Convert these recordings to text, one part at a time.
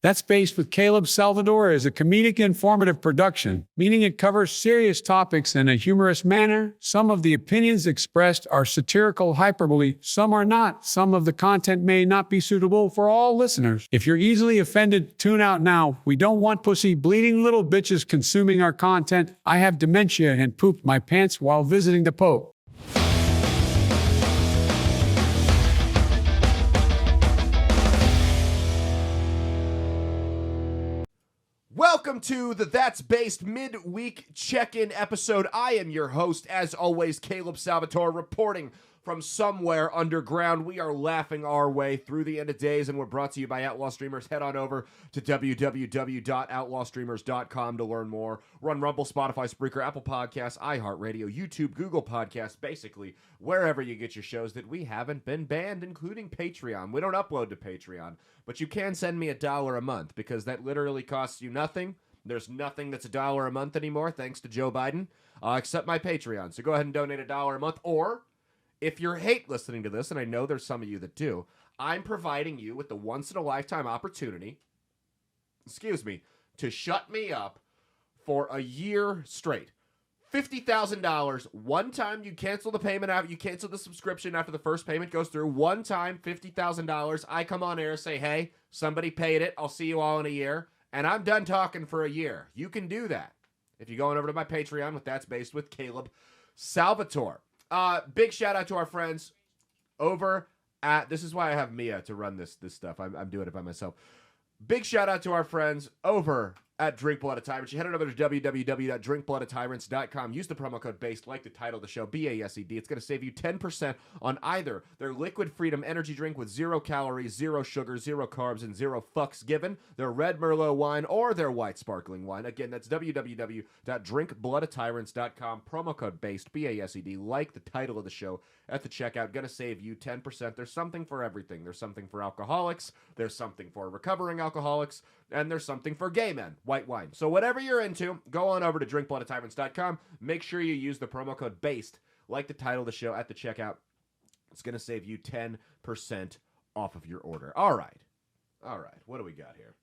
That's Based with Caleb Salvatore is a comedic informative production, meaning it covers serious topics in a humorous manner. Some of the opinions expressed are satirical hyperbole, some are not. Some of the content may not be suitable for all listeners. If you're easily offended, tune out now. We don't want pussy bleeding little bitches consuming our content. I have dementia and pooped my pants while visiting the Pope. Welcome to the That's Based midweek check-in episode. I am your host, as always, Caleb Salvatore, reporting from somewhere underground. We are laughing our way through the end of days, and we're brought to you by Outlaw Streamers. Head on over to www.outlawstreamers.com to learn more. We're on Rumble, Spotify, Spreaker, Apple Podcasts, iHeartRadio, YouTube, Google Podcasts, basically wherever you get your shows that we haven't been banned, including Patreon. We don't upload to Patreon, but you can send me $1 a month because that literally costs you nothing. There's nothing that's $1 a month anymore, thanks to Joe Biden, except my Patreon. So go ahead and donate $1 a month, or if you hate listening to this, and I know there's some of you that do, I'm providing you with the once-in-a-lifetime opportunity, to shut me up for a year straight. $50,000, one time you cancel the payment out, you cancel the subscription after the first payment goes through, one time, $50,000, I come on air, say, hey, somebody paid it, I'll see you all in a year, and I'm done talking for a year. You can do that if you go on over to my Patreon with That's Based with Caleb Salvatore. Big shout out to our friends over at, this is why I have Mia to run this stuff. I'm doing it by myself. Big shout out to our friends over at Drink Blood of Tyrants. You head on over to www.drinkbloodofTyrants.com. Use the promo code BASED, like the title of the show, BASED. It's going to save you 10% on either their Liquid Freedom energy drink with 0 calories, 0 sugar, 0 carbs, and 0 fucks given, their Red Merlot wine, or their white sparkling wine. Again, that's www.drinkbloodofTyrants.com. Promo code BASED, BASED, like the title of the show at the checkout. Going to save you 10%. There's something for everything. There's something for alcoholics. There's something for recovering alcoholics. And there's something for gay men, white wine. So whatever you're into, go on over to drinkbloodofTyrants.com. Make sure you use the promo code BASED, like the title of the show, at the checkout. It's going to save you 10% off of your order. All right. What do we got here?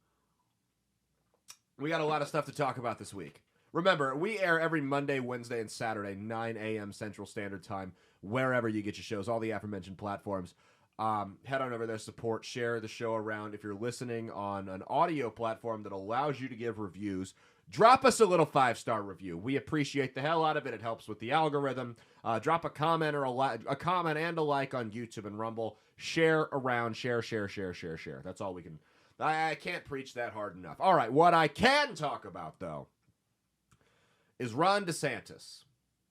We got a lot of stuff to talk about this week. Remember, we air every Monday, Wednesday, and Saturday, 9 a.m. Central Standard Time, wherever you get your shows, all the aforementioned platforms. Head on over there, support, share the show around. If you're listening on an audio platform that allows you to give reviews, drop us a little 5-star review. We appreciate the hell out of it. It helps with the algorithm. Drop a comment or a comment and a like on YouTube and Rumble. Share around. Share. That's all we can. I can't preach that hard enough. All right, what I can talk about, though, is Ron DeSantis.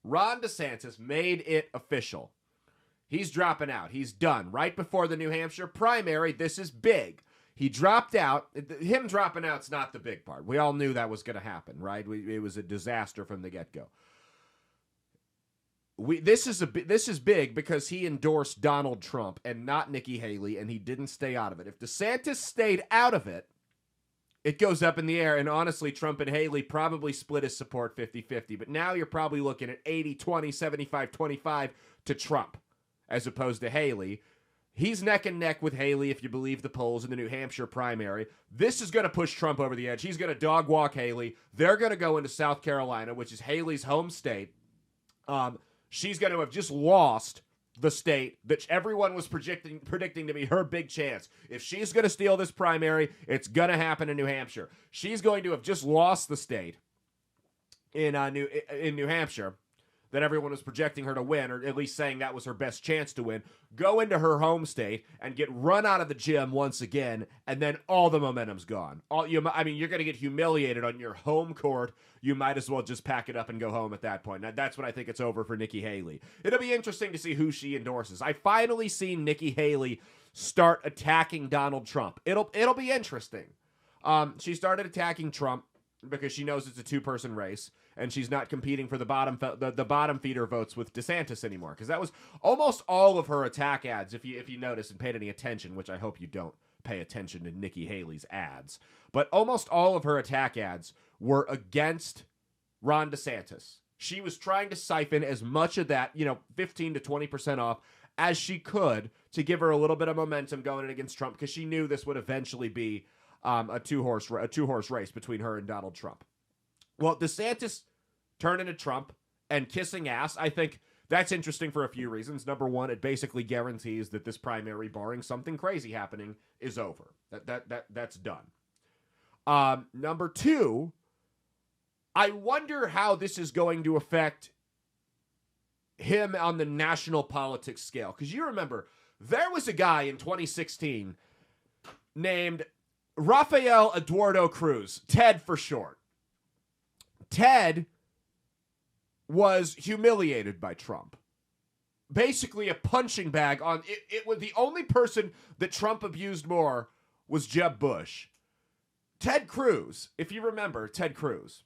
Ron DeSantis made it official. He's dropping out. He's done. Right before the New Hampshire primary, this is big. He dropped out. Him dropping out's not the big part. We all knew that was going to happen, right? It was a disaster from the get-go. This is big because he endorsed Donald Trump and not Nikki Haley, and he didn't stay out of it. If DeSantis stayed out of it, it goes up in the air, and honestly, Trump and Haley probably split his support 50-50, but now you're probably looking at 80-20, 75-25 to Trump, as opposed to Haley. He's neck and neck with Haley, if you believe the polls, in the New Hampshire primary. This is going to push Trump over the edge. He's going to dog walk Haley. They're going to go into South Carolina, which is Haley's home state. She's going to have just lost the state that everyone was predicting to be her big chance. If she's going to steal this primary, it's going to happen in New Hampshire. She's going to have just lost the state in New Hampshire that everyone was projecting her to win, or at least saying that was her best chance to win, go into her home state and get run out of the gym once again, and then all the momentum's gone. You're going to get humiliated on your home court. You might as well just pack it up and go home at that point. Now, that's when I think it's over for Nikki Haley. It'll be interesting to see who she endorses. I finally seen Nikki Haley start attacking Donald Trump. It'll be interesting. She started attacking Trump because she knows it's a two-person race, and she's not competing for the bottom feeder votes with DeSantis anymore. Because that was almost all of her attack ads, if you notice and paid any attention, which I hope you don't pay attention to Nikki Haley's ads. But almost all of her attack ads were against Ron DeSantis. She was trying to siphon as much of that, 15 to 20% off as she could to give her a little bit of momentum going in against Trump, because she knew this would eventually be a two-horse race between her and Donald Trump. Well, DeSantis turning to Trump and kissing ass, I think that's interesting for a few reasons. Number one, it basically guarantees that this primary, barring something crazy happening, is over. That's done. Number two, I wonder how this is going to affect him on the national politics scale. Because you remember, there was a guy in 2016 named Rafael Eduardo Cruz, Ted for short. Ted was humiliated by Trump. Basically a punching bag on it was the only person that Trump abused more was Jeb Bush. Ted Cruz, if you remember Ted Cruz,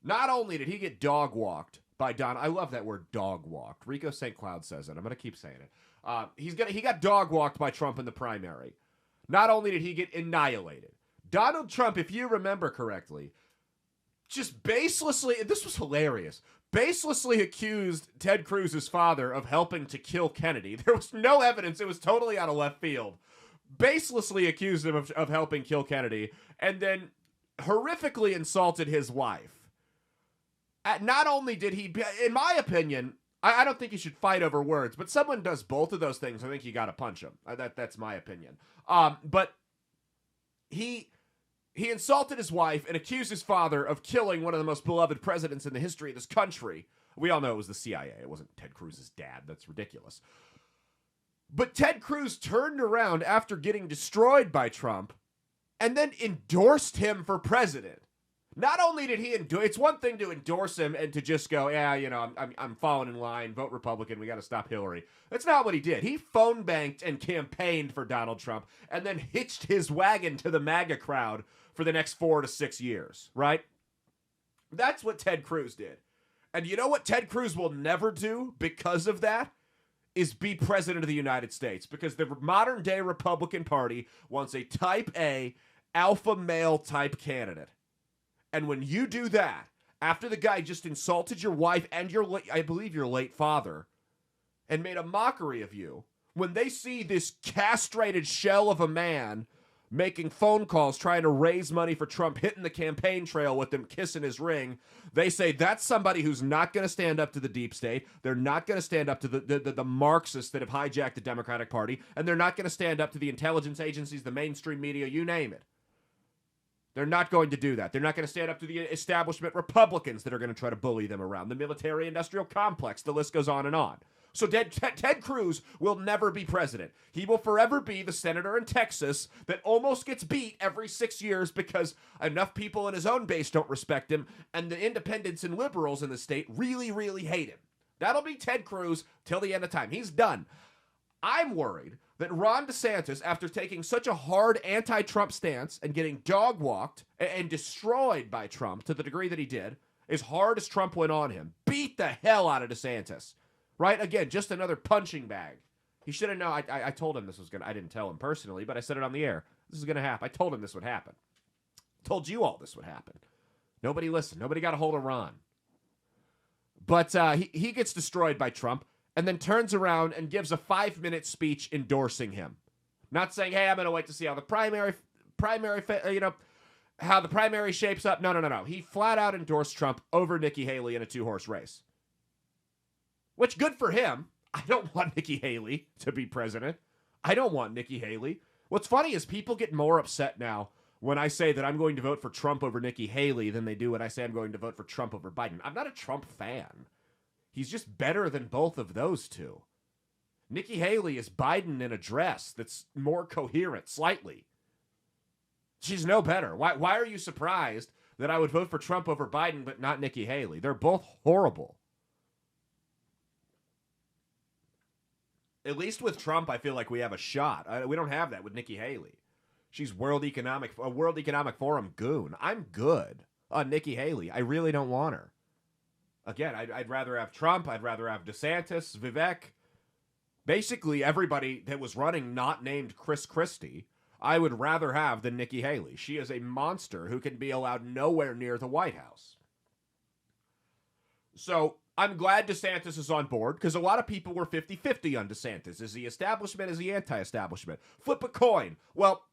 not only did he get dog walked by Don, I love that word, dog walked. Rico St. Cloud says it. I'm going to keep saying it. He got dog walked by Trump in the primary. Not only did he get annihilated, Donald Trump, if you remember correctly, just baselessly, this was hilarious, baselessly accused Ted Cruz's father of helping to kill Kennedy. There was no evidence. It was totally out of left field. Baselessly accused him of helping kill Kennedy, and then horrifically insulted his wife. Not only did he, in my opinion, I don't think you should fight over words, but someone does both of those things, I think you got to punch him. That's my opinion. But he insulted his wife and accused his father of killing one of the most beloved presidents in the history of this country. We all know it was the CIA. It wasn't Ted Cruz's dad. That's ridiculous. But Ted Cruz turned around after getting destroyed by Trump and then endorsed him for president. Not only did he endorse, it's one thing to endorse him and to just go, yeah, you know, I'm falling in line, vote Republican, we got to stop Hillary. That's not what he did. He phone banked and campaigned for Donald Trump and then hitched his wagon to the MAGA crowd for the next 4 to 6 years, right? That's what Ted Cruz did. And you know what Ted Cruz will never do because of that? Is be president of the United States. Because the modern day Republican Party wants a type A, alpha male type candidate. And when you do that, after the guy just insulted your wife and I believe your late father, and made a mockery of you, when they see this castrated shell of a man making phone calls, trying to raise money for Trump, hitting the campaign trail with him, kissing his ring, they say that's somebody who's not going to stand up to the deep state. They're not going to stand up to the Marxists that have hijacked the Democratic Party, and they're not going to stand up to the intelligence agencies, the mainstream media, you name it. They're not going to do that. They're not going to stand up to the establishment Republicans that are going to try to bully them around, the military-industrial complex, the list goes on and on. So Ted Cruz will never be president. He will forever be the senator in Texas that almost gets beat every 6 years because enough people in his own base don't respect him, and the independents and liberals in the state really, really hate him. That'll be Ted Cruz till the end of time. He's done. I'm worried that Ron DeSantis, after taking such a hard anti-Trump stance and getting dog-walked and destroyed by Trump to the degree that he did, as hard as Trump went on him, beat the hell out of DeSantis. Right? Again, just another punching bag. He should have known. I told him this was going to, I didn't tell him personally, but I said it on the air. This is going to happen. I told him this would happen. Told you all this would happen. Nobody listened. Nobody got a hold of Ron. But he gets destroyed by Trump and then turns around and gives a 5-minute speech endorsing him. Not saying, hey, I'm going to wait to see how the primary, how the primary shapes up. No. He flat out endorsed Trump over Nikki Haley in a 2-horse race. Which, good for him. I don't want Nikki Haley to be president. I don't want Nikki Haley. What's funny is people get more upset now when I say that I'm going to vote for Trump over Nikki Haley than they do when I say I'm going to vote for Trump over Biden. I'm not a Trump fan. He's just better than both of those two. Nikki Haley is Biden in a dress that's more coherent, slightly. She's no better. Why are you surprised that I would vote for Trump over Biden but not Nikki Haley? They're both horrible. At least with Trump, I feel like we have a shot. We don't have that with Nikki Haley. She's a World Economic Forum goon. I'm good on Nikki Haley. I really don't want her. Again, I'd rather have Trump. I'd rather have DeSantis, Vivek. Basically, everybody that was running not named Chris Christie, I would rather have than Nikki Haley. She is a monster who can be allowed nowhere near the White House. So I'm glad DeSantis is on board because a lot of people were 50-50 on DeSantis. Is he establishment? Is he anti-establishment? Flip a coin. Well,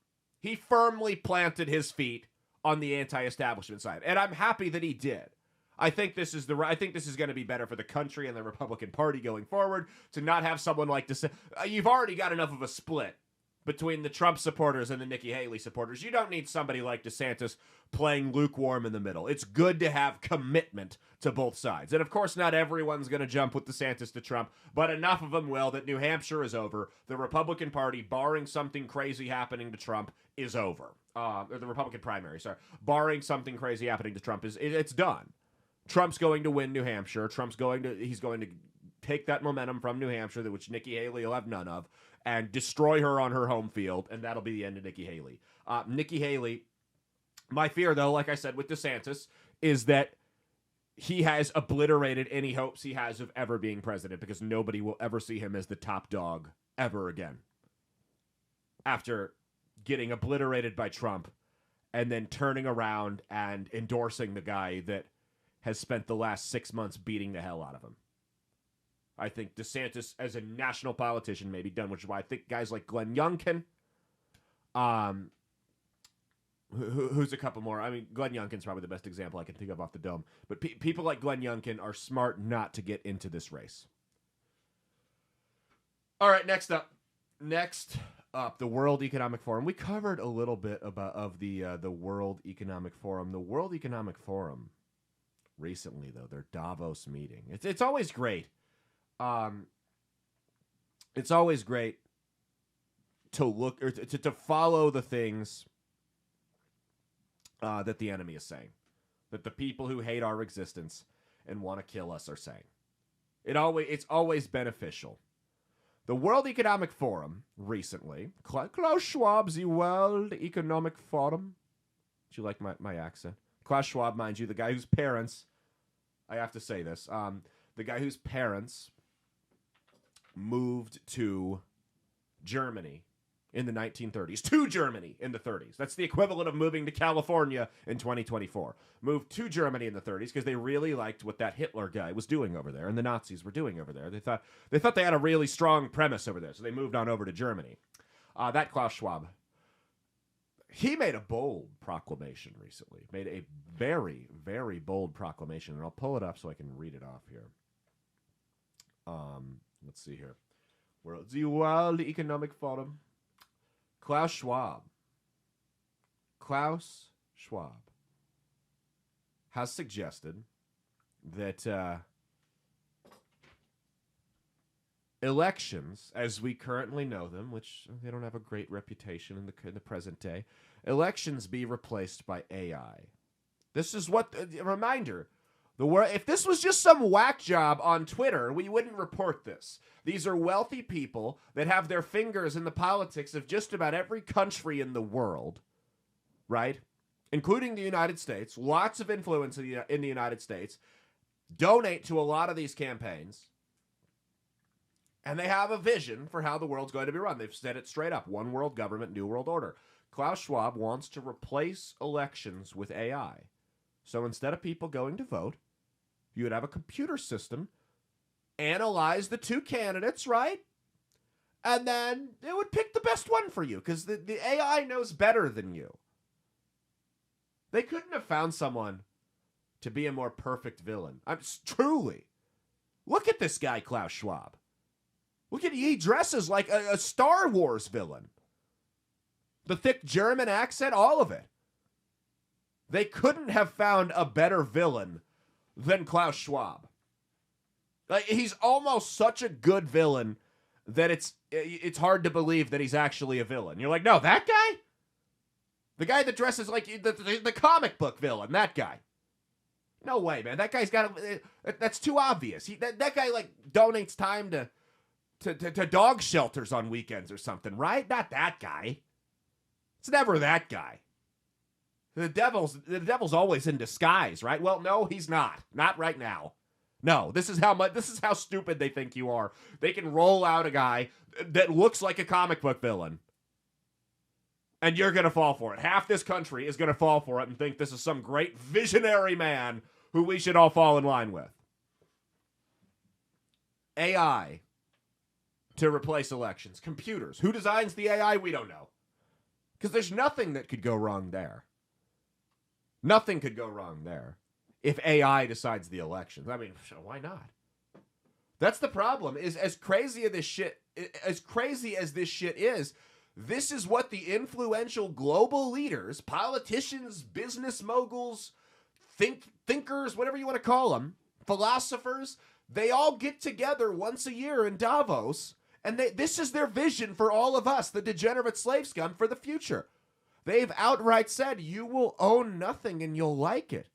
He firmly planted his feet on the anti-establishment side, and I'm happy that he did. I think this is going to be better for the country and the Republican Party going forward to not have someone like DeSantis. You've already got enough of a split between the Trump supporters and the Nikki Haley supporters. You don't need somebody like DeSantis playing lukewarm in the middle. It's good to have commitment to both sides. And of course, not everyone's going to jump with DeSantis to Trump, but enough of them will that New Hampshire is over. The Republican Party, barring something crazy happening to Trump, is over. Or the Republican primary, sorry. Barring something crazy happening to Trump, it's done. Trump's going to win New Hampshire. He's going to take that momentum from New Hampshire, which Nikki Haley will have none of, and destroy her on her home field, and that'll be the end of Nikki Haley. Nikki Haley, my fear, though, like I said with DeSantis, is that he has obliterated any hopes he has of ever being president because nobody will ever see him as the top dog ever again. After getting obliterated by Trump and then turning around and endorsing the guy that has spent the last 6 months beating the hell out of him. I think DeSantis, as a national politician, may be done, which is why I think guys like Glenn Youngkin, who's a couple more. I mean, Glenn Youngkin's probably the best example I can think of off the dome. But people like Glenn Youngkin are smart not to get into this race. All right, next up, the World Economic Forum. We covered a little bit of the World Economic Forum. The World Economic Forum recently, though, their Davos meeting. It's always great. It's always great to look or to follow the things that the enemy is saying, that the people who hate our existence and want to kill us are saying. It's always beneficial. The World Economic Forum recently, Klaus Schwab, the World Economic Forum. Do you like my accent? Klaus Schwab, mind you, the guy whose parents, I have to say this, the guy whose parents moved to Germany in the 1930s, to Germany in the 30s. That's the equivalent of moving to California in 2024. Moved to Germany in the 30s because they really liked what that Hitler guy was doing over there and the Nazis were doing over there. They thought they had a really strong premise over there, so they moved on over to Germany. That Klaus Schwab, he made a bold proclamation recently. Made a very, very bold proclamation, and I'll pull it up so I can read it off here. Let's see here. The World Economic Forum. Klaus Schwab has suggested that elections, as we currently know them, which they don't have a great reputation in the present day, elections be replaced by AI. This is what reminder. If this was just some whack job on Twitter, we wouldn't report this. These are wealthy people that have their fingers in the politics of just about every country in the world, right? Including the United States. Lots of influence in the United States. Donate to a lot of these campaigns. And they have a vision for how the world's going to be run. They've said it straight up. One world government, new world order. Klaus Schwab wants to replace elections with AI. So instead of people going to vote, you would have a computer system analyze the two candidates, right? And then it would pick the best one for you because the AI knows better than you. They couldn't have found someone to be a more perfect villain. Truly. Look at this guy, Klaus Schwab. He dresses like a Star Wars villain. The thick German accent, all of it. They couldn't have found a better villain than Klaus Schwab. Like, he's almost such a good villain that it's hard to believe that he's actually a villain. You're like, no, that guy? The guy that dresses like the comic book villain, that guy. No way, man. That guy's got that's too obvious. That guy like donates time to dog shelters on weekends or something, right? Not that guy. It's never that guy. The devil's always in disguise, right? Well, no, he's not. Not right now. No, this is how stupid they think you are. They can roll out a guy that looks like a comic book villain. And you're going to fall for it. Half this country is going to fall for it and think this is some great visionary man who we should all fall in line with. AI to replace elections. Computers. Who designs the AI? We don't know. Because there's nothing that could go wrong there. Nothing could go wrong there if AI decides the elections. I mean, why not? That's the problem. Is as crazy as this shit is, this is what the influential global leaders, politicians, business moguls, thinkers, whatever you want to call them, philosophers, they all get together once a year in Davos, and this is their vision for all of us, the degenerate slave scum, for the future. They've outright said, you will own nothing and you'll like it.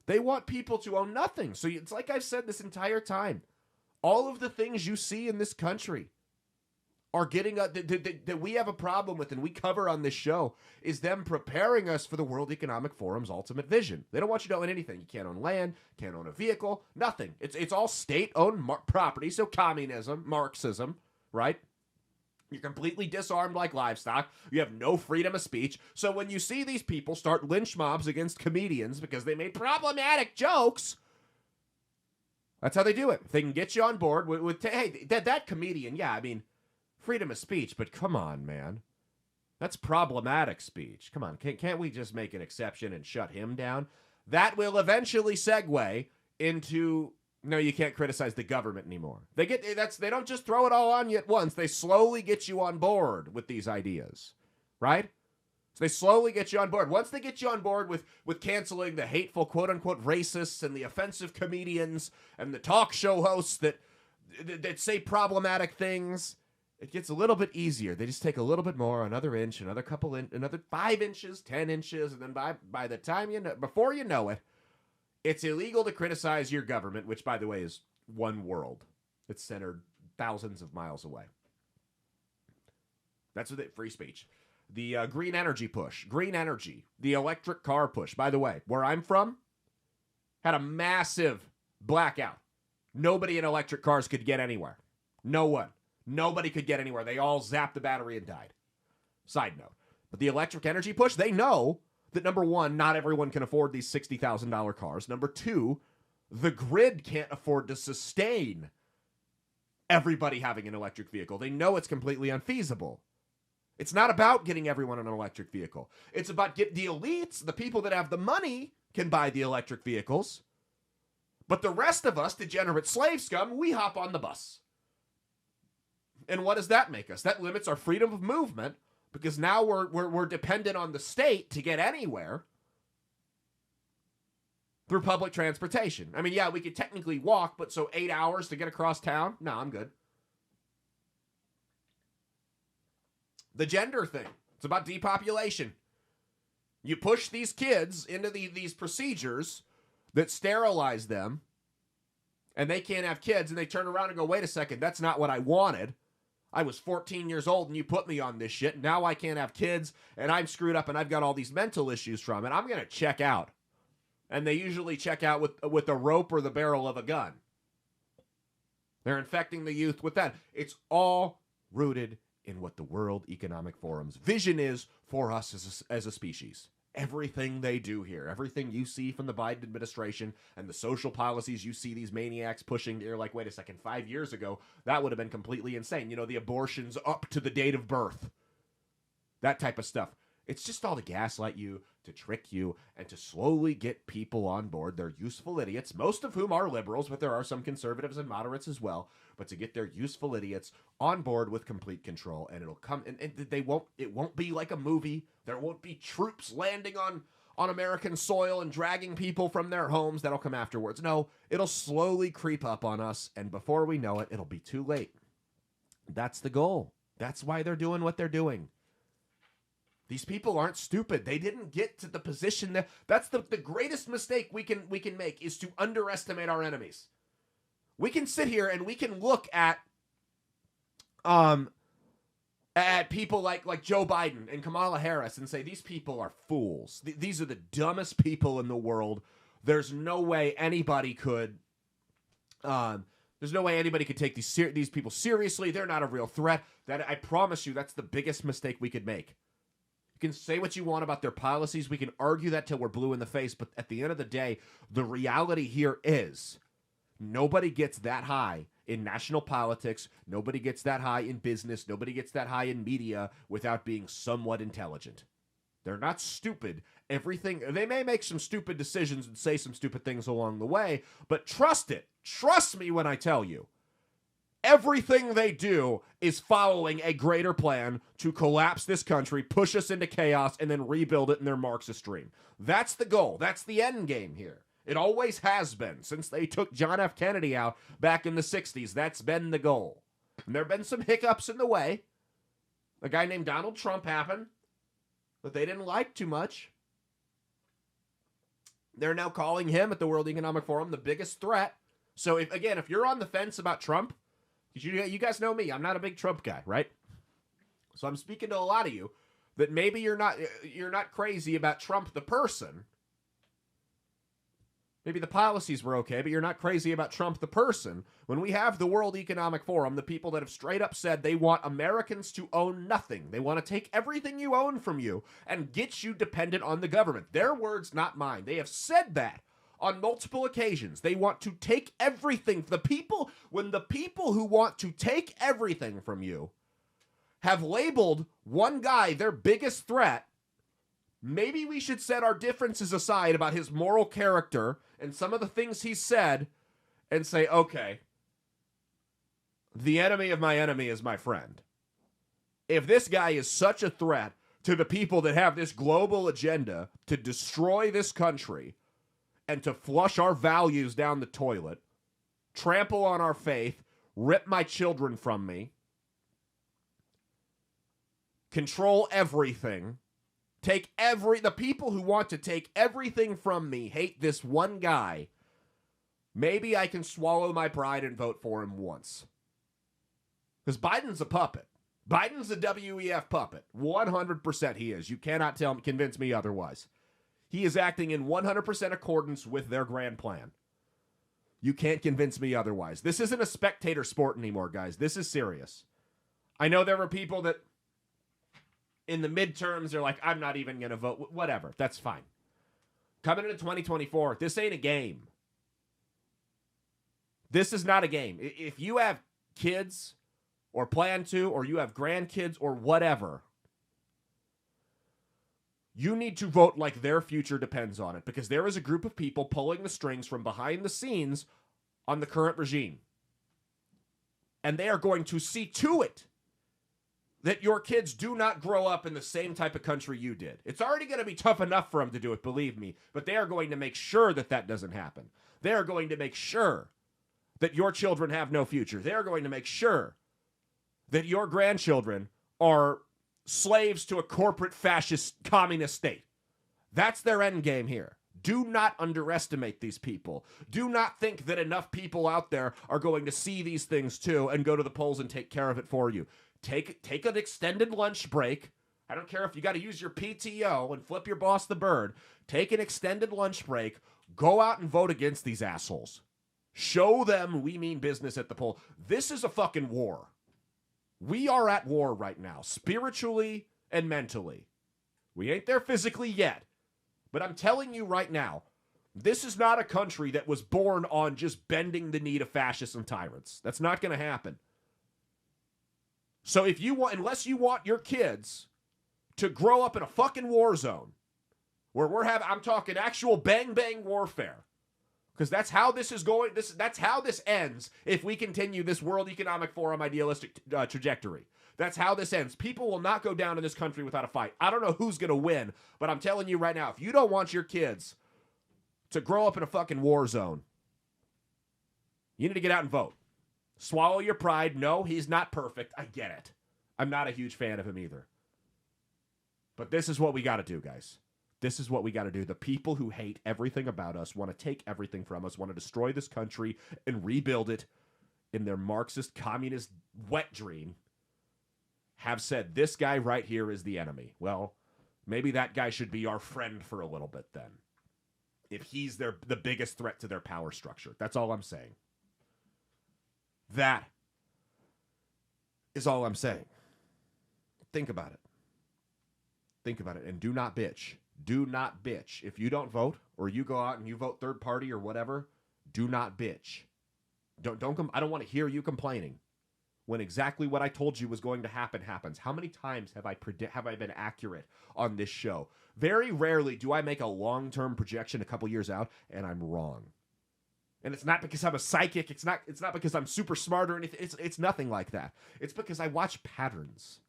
They want people to own nothing. So it's like I've said this entire time. All of the things you see in this country are getting that we have a problem with and we cover on this show is them preparing us for the World Economic Forum's ultimate vision. They don't want you to own anything. You can't own land, can't own a vehicle, nothing. It's all state-owned property, so communism, Marxism, right? You're completely disarmed like livestock. You have no freedom of speech. So when you see these people start lynch mobs against comedians because they made problematic jokes, that's how they do it. If they can get you on board with hey, that comedian, yeah, I mean, freedom of speech, but come on, man. That's problematic speech. Come on, can't we just make an exception and shut him down? That will eventually segue into, no, you can't criticize the government anymore. They don't just throw it all on you at once. They slowly get you on board with these ideas, right? So they slowly get you on board. Once they get you on board with canceling the hateful quote-unquote racists and the offensive comedians and the talk show hosts that say problematic things, it gets a little bit easier. They just take a little bit more, another inch, another 5 inches, 10 inches, and then by the time before you know it, it's illegal to criticize your government, which, by the way, is one world. It's centered thousands of miles away. That's what free speech. The green energy push, green energy, the electric car push. By the way, where I'm from, had a massive blackout. Nobody in electric cars could get anywhere. No one. Nobody could get anywhere. They all zapped the battery and died. Side note. But the electric energy push, they know that, number one, not everyone can afford these $60,000 cars. Number two, the grid can't afford to sustain everybody having an electric vehicle. They know it's completely unfeasible. It's not about getting everyone an electric vehicle. It's about the elites, the people that have the money, can buy the electric vehicles. But the rest of us, degenerate slave scum, we hop on the bus. And what does that make us? That limits our freedom of movement, because now we're dependent on the state to get anywhere through public transportation. I mean, yeah, we could technically walk, but so 8 hours to get across town? No, I'm good. The gender thing. It's about depopulation. You push these kids into these procedures that sterilize them, and they can't have kids, and they turn around and go, wait a second, that's not what I wanted. I was 14 years old and you put me on this shit. Now I can't have kids and I'm screwed up and I've got all these mental issues from it. I'm going to check out. And they usually check out with a rope or the barrel of a gun. They're infecting the youth with that. It's all rooted in what the World Economic Forum's vision is for us as a species. Everything they do here, everything you see from the Biden administration and the social policies you see these maniacs pushing, you're like, wait a second, 5 years ago, that would have been completely insane. You know, the abortions up to the date of birth. That type of stuff. It's just all to gaslight you, to trick you, and to slowly get people on board. They're useful idiots, most of whom are liberals, but there are some conservatives and moderates as well. But to get their useful idiots on board with complete control, and it'll come, and it won't be like a movie. There won't be troops landing on American soil and dragging people from their homes. That'll come afterwards. No, it'll slowly creep up on us, and before we know it, it'll be too late. That's the goal. That's why they're doing what they're doing. These people aren't stupid. They didn't get to the position that's the greatest mistake we can make, is to underestimate our enemies. We can sit here and we can look at people like Joe Biden and Kamala Harris and say these people are fools. These are the dumbest people in the world. There's no way anybody could take these people seriously. They're not a real threat. That, I promise you, that's the biggest mistake we could make. You can say what you want about their policies. We can argue that till we're blue in the face. But at the end of the day, the reality here is nobody gets that high in national politics. Nobody gets that high in business. Nobody gets that high in media without being somewhat intelligent. They're not stupid. Everything, they may make some stupid decisions and say some stupid things along the way, but trust it. Trust me when I tell you. Everything they do is following a greater plan to collapse this country, push us into chaos, and then rebuild it in their Marxist dream. That's the goal. That's the end game here. It always has been. Since they took John F. Kennedy out back in the 60s, that's been the goal. And there have been some hiccups in the way. A guy named Donald Trump happened that they didn't like too much. They're now calling him at the World Economic Forum the biggest threat. So, if you're on the fence about Trump, you guys know me, I'm not a big Trump guy, right? So I'm speaking to a lot of you that maybe you're not crazy about Trump the person. Maybe the policies were okay, but you're not crazy about Trump the person. When we have the World Economic Forum, the people that have straight up said they want Americans to own nothing. They want to take everything you own from you and get you dependent on the government. Their words, not mine. They have said that on multiple occasions. They want to take everything. When the people who want to take everything from you have labeled one guy their biggest threat, maybe we should set our differences aside about his moral character and some of the things he said and say, okay, the enemy of my enemy is my friend. If this guy is such a threat to the people that have this global agenda to destroy this country and to flush our values down the toilet, trample on our faith, rip my children from me, control everything, the people who want to take everything from me hate this one guy, maybe I can swallow my pride and vote for him once. Because Biden's a puppet. Biden's a WEF puppet. 100% he is. You cannot convince me otherwise. He is acting in 100% accordance with their grand plan. You can't convince me otherwise. This isn't a spectator sport anymore, guys. This is serious. I know there were people that in the midterms are like, I'm not even going to vote. Whatever. That's fine. Coming into 2024, this ain't a game. This is not a game. If you have kids or plan to, or you have grandkids or whatever, you need to vote like their future depends on it, because there is a group of people pulling the strings from behind the scenes on the current regime. And they are going to see to it that your kids do not grow up in the same type of country you did. It's already going to be tough enough for them to do it, believe me, but they are going to make sure that that doesn't happen. They are going to make sure that your children have no future. They are going to make sure that your grandchildren are slaves to a corporate fascist communist state. That's their end game here. Do not underestimate these people. Do not think that enough people out there are going to see these things too and go to the polls and take care of it for you. Take an extended lunch break. I don't care if you got to use your PTO and flip your boss the bird. Take an extended lunch break. Go out and vote against these assholes. Show them we mean business at the poll. This is a fucking war. We are at war right now, spiritually and mentally. We ain't there physically yet. But I'm telling you right now, this is not a country that was born on just bending the knee to fascists and tyrants. That's not going to happen. So unless you want your kids to grow up in a fucking war zone, where I'm talking actual bang bang warfare, because that's how this is going. That's how this ends if we continue this World Economic Forum idealistic trajectory. That's how this ends. People will not go down in this country without a fight. I don't know who's going to win, but I'm telling you right now, if you don't want your kids to grow up in a fucking war zone, you need to get out and vote. Swallow your pride. No, he's not perfect. I get it. I'm not a huge fan of him either. But this is what we got to do, guys. This is what we got to do. The people who hate everything about us, want to take everything from us, want to destroy this country and rebuild it in their Marxist communist wet dream, have said this guy right here is the enemy. Well, maybe that guy should be our friend for a little bit then, if he's the biggest threat to their power structure. That's all I'm saying. That is all I'm saying. Think about it. Think about it, and do not bitch. Do not bitch. If you don't vote, or you go out and you vote third party or whatever, do not bitch. I don't want to hear you complaining when exactly what I told you was going to happen happens. How many times have I been accurate on this show? Very rarely do I make a long-term projection a couple years out and I'm wrong. And it's not because I'm a psychic. It's not because I'm super smart or anything. It's nothing like that. It's because I watch patterns.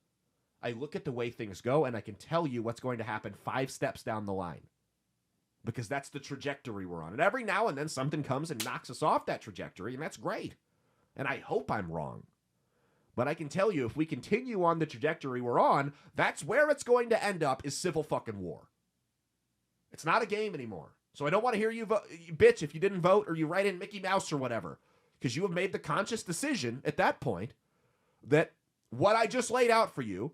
I look at the way things go and I can tell you what's going to happen 5 steps down the line. Because that's the trajectory we're on. And every now and then something comes and knocks us off that trajectory, and that's great. And I hope I'm wrong. But I can tell you, if we continue on the trajectory we're on, that's where it's going to end up, is civil fucking war. It's not a game anymore. So I don't want to hear you bitch if you didn't vote or you write in Mickey Mouse or whatever. Because you have made the conscious decision at that point that what I just laid out for you,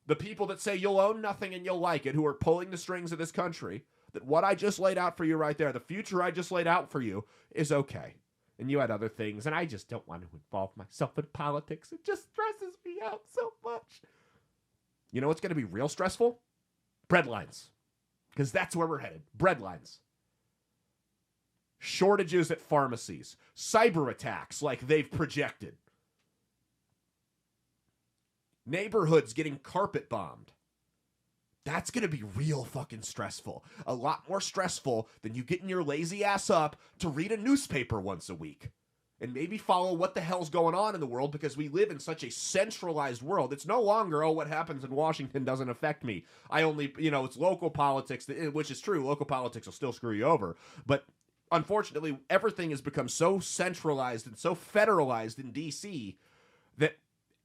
the people that say you'll own nothing and you'll like it, who are pulling the strings of this country, that what I just laid out for you right there, the future I just laid out for you, is okay. And you had other things, and I just don't want to involve myself in politics. It just stresses me out so much. You know what's going to be real stressful? Breadlines. Because that's where we're headed. Breadlines. Shortages at pharmacies. Cyber attacks like they've projected. Neighborhoods getting carpet bombed. That's going to be real fucking stressful. A lot more stressful than you getting your lazy ass up to read a newspaper once a week. And maybe follow what the hell's going on in the world, because we live in such a centralized world. It's no longer, what happens in Washington doesn't affect me. I only, it's local politics, which is true. Local politics will still screw you over. But unfortunately, everything has become so centralized and so federalized in D.C. that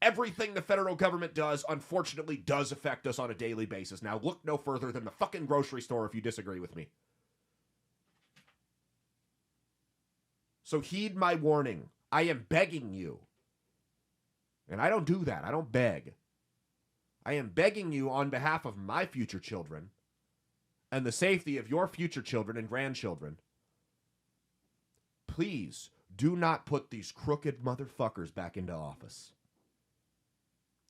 everything the federal government does, unfortunately, does affect us on a daily basis. Now, look no further than the fucking grocery store if you disagree with me. So heed my warning. I am begging you. And I don't do that. I don't beg. I am begging you on behalf of my future children and the safety of your future children and grandchildren. Please do not put these crooked motherfuckers back into office.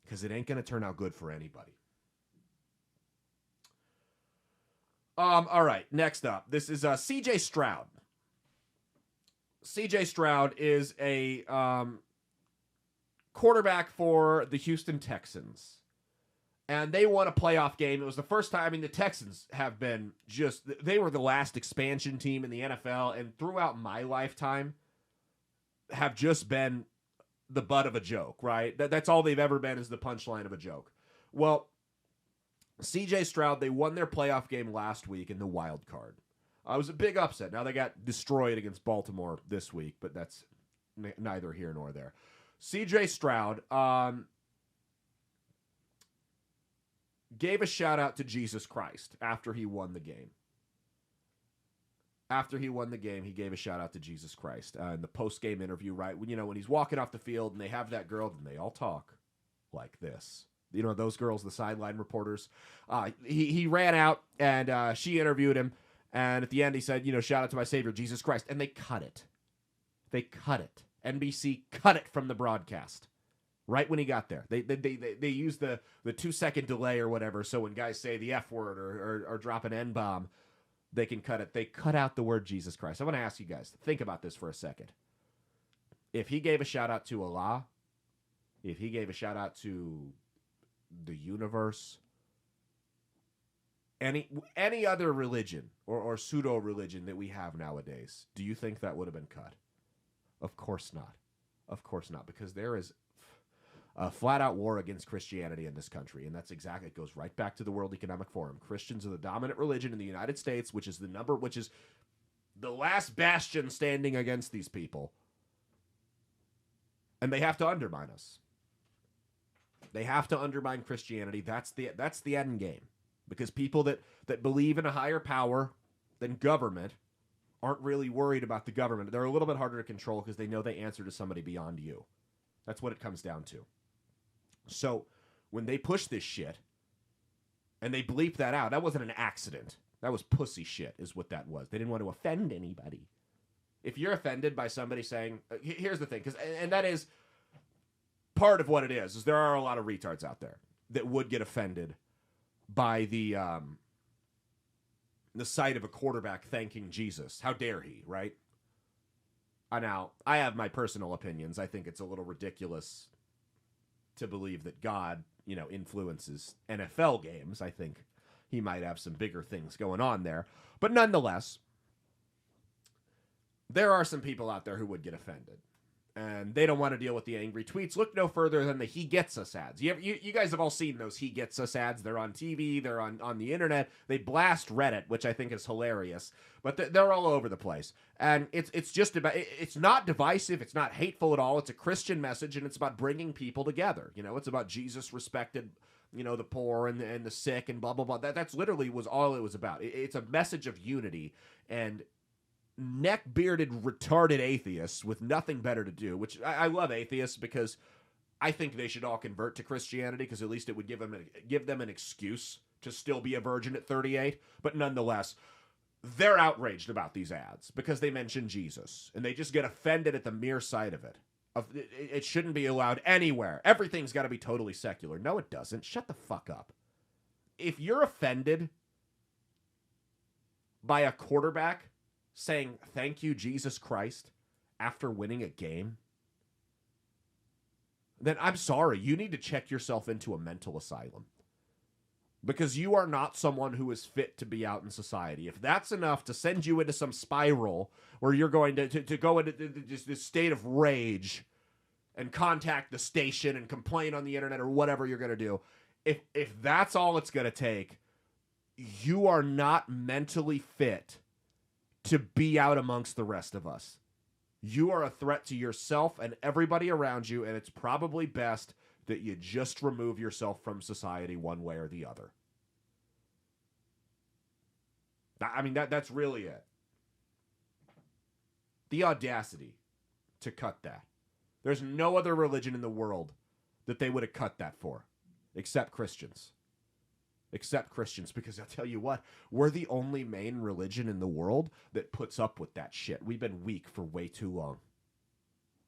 Because it ain't going to turn out good for anybody. All right, next up. This is C.J. Stroud. C.J. Stroud is a quarterback for the Houston Texans. And they won a playoff game. It was the first time, the Texans have been they were the last expansion team in the NFL, and throughout my lifetime have just been the butt of a joke, right? That's all they've ever been, is the punchline of a joke. Well, C.J. Stroud, they won their playoff game last week in the wild card. It was a big upset. Now they got destroyed against Baltimore this week, but that's neither here nor there. C.J. Stroud gave a shout out to Jesus Christ after he won the game. After he won the game, he gave a shout out to Jesus Christ in the post-game interview, right? When he's walking off the field and they have that girl, and they all talk like this. Those girls, the sideline reporters. He ran out and she interviewed him. And at the end, he said, shout out to my Savior, Jesus Christ. And they cut it. They cut it. NBC cut it from the broadcast right when he got there. They used the 2-second delay or whatever, so when guys say the F word or drop an N-bomb, they can cut it. They cut out the word Jesus Christ. I want to ask you guys, think about this for a second. If he gave a shout out to Allah, if he gave a shout out to the universe, any other religion or pseudo religion that we have nowadays, do you think that would have been cut? Of course not. Of course not, because there is a flat-out war against Christianity in this country, and it goes right back to the World Economic Forum. Christians are the dominant religion in the United States, which is the last bastion standing against these people, and they have to undermine us. They have to undermine Christianity. That's the end game, because people that believe in a higher power than government aren't really worried about the government. They're a little bit harder to control because they know they answer to somebody beyond you. That's what it comes down to. So when they push this shit and they bleep that out, that wasn't an accident. That was pussy shit is what that was. They didn't want to offend anybody. If you're offended by somebody saying, here's the thing, and that is part of what it is there are a lot of retards out there that would get offended by the sight of a quarterback thanking Jesus. How dare he, right? Now, I have my personal opinions. I think it's a little ridiculous to believe that God, influences NFL games. I think he might have some bigger things going on there. But nonetheless, there are some people out there who would get offended. And they don't want to deal with the angry tweets. Look no further than the He Gets Us ads. You guys have all seen those He Gets Us ads. They're on TV. They're on the internet. They blast Reddit, which I think is hilarious. But they're all over the place. And it's just about, it's not divisive. It's not hateful at all. It's a Christian message, and it's about bringing people together. It's about Jesus respected, the poor and the sick and blah, blah, blah. That's literally was all it was about. It's a message of unity. And neck-bearded, retarded atheists with nothing better to do, which I love atheists because I think they should all convert to Christianity because at least it would give them an excuse to still be a virgin at 38. But nonetheless, they're outraged about these ads because they mention Jesus, and they just get offended at the mere sight of it. It shouldn't be allowed anywhere. Everything's got to be totally secular. No, it doesn't. Shut the fuck up. If you're offended by a quarterback saying, "Thank you, Jesus Christ," after winning a game, then I'm sorry. You need to check yourself into a mental asylum. Because you are not someone who is fit to be out in society. If that's enough to send you into some spiral where you're going to go into this state of rage and contact the station and complain on the internet or whatever you're going to do, if that's all it's going to take, you are not mentally fit to be out amongst the rest of us. You are a threat to yourself and everybody around you, and it's probably best that you just remove yourself from society one way or the other. I mean, that's really it. The audacity to cut that. There's no other religion in the world that they would have cut that for, except Christians. Except Christians, because I'll tell you what, we're the only main religion in the world that puts up with that shit. We've been weak for way too long.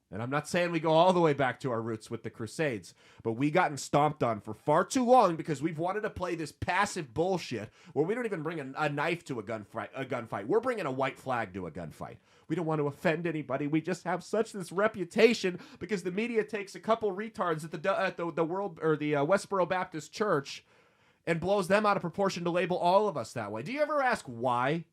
And I'm not saying we go all the way back to our roots with the Crusades, but we gotten stomped on for far too long because we've wanted to play this passive bullshit where we don't even bring a knife to a gunfight. We're bringing a white flag to a gunfight. We don't want to offend anybody. We just have such this reputation because the media takes a couple retards at the world or the Westboro Baptist Church and blows them out of proportion to label all of us that way. Do you ever ask why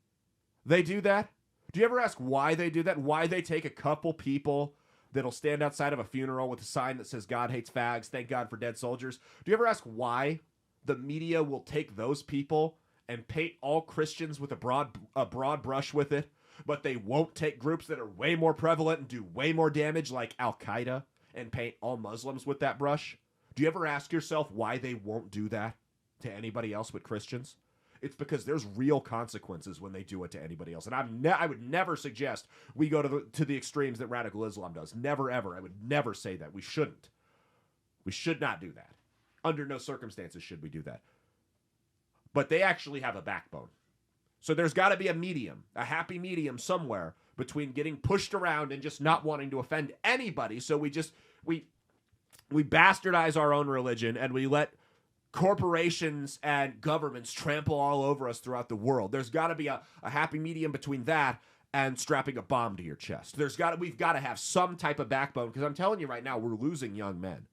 they do that? Do you ever ask why they do that? Why they take a couple people that'll stand outside of a funeral with a sign that says "God hates fags, thank God for dead soldiers"? Do you ever ask why the media will take those people and paint all Christians with a broad brush with it, but they won't take groups that are way more prevalent and do way more damage like Al-Qaeda and paint all Muslims with that brush? Do you ever ask yourself why they won't do that to anybody else but Christians? It's because there's real consequences when they do it to anybody else. And I would never suggest we go to the extremes that radical Islam does. Never, ever. I would never say that. We shouldn't. We should not do that. Under no circumstances should we do that. But they actually have a backbone. So there's got to be a medium, a happy medium somewhere between getting pushed around and just not wanting to offend anybody. So we bastardize our own religion and we let corporations and governments trample all over us throughout the world. There's got to be a happy medium between that and strapping a bomb to your chest. We've got to have some type of backbone, because I'm telling you right now, we're losing young men.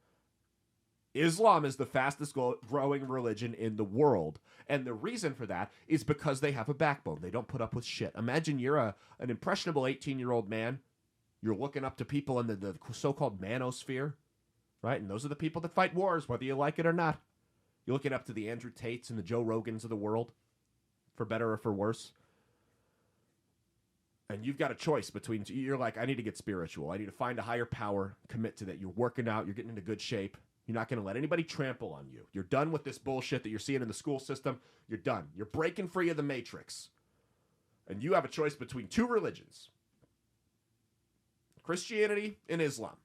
Islam is the fastest growing religion in the world, and the reason for that is because they have a backbone. They don't put up with shit. Imagine you're an impressionable 18-year-old man. You're looking up to people in the so-called manosphere, right? And those are the people that fight wars, whether you like it or not. You're looking up to the Andrew Tates and the Joe Rogans of the world, for better or for worse. And you've got a choice between, you're like, I need to get spiritual. I need to find a higher power, commit to that. You're working out. You're getting into good shape. You're not going to let anybody trample on you. You're done with this bullshit that you're seeing in the school system. You're done. You're breaking free of the matrix. And you have a choice between two religions, Christianity and Islam.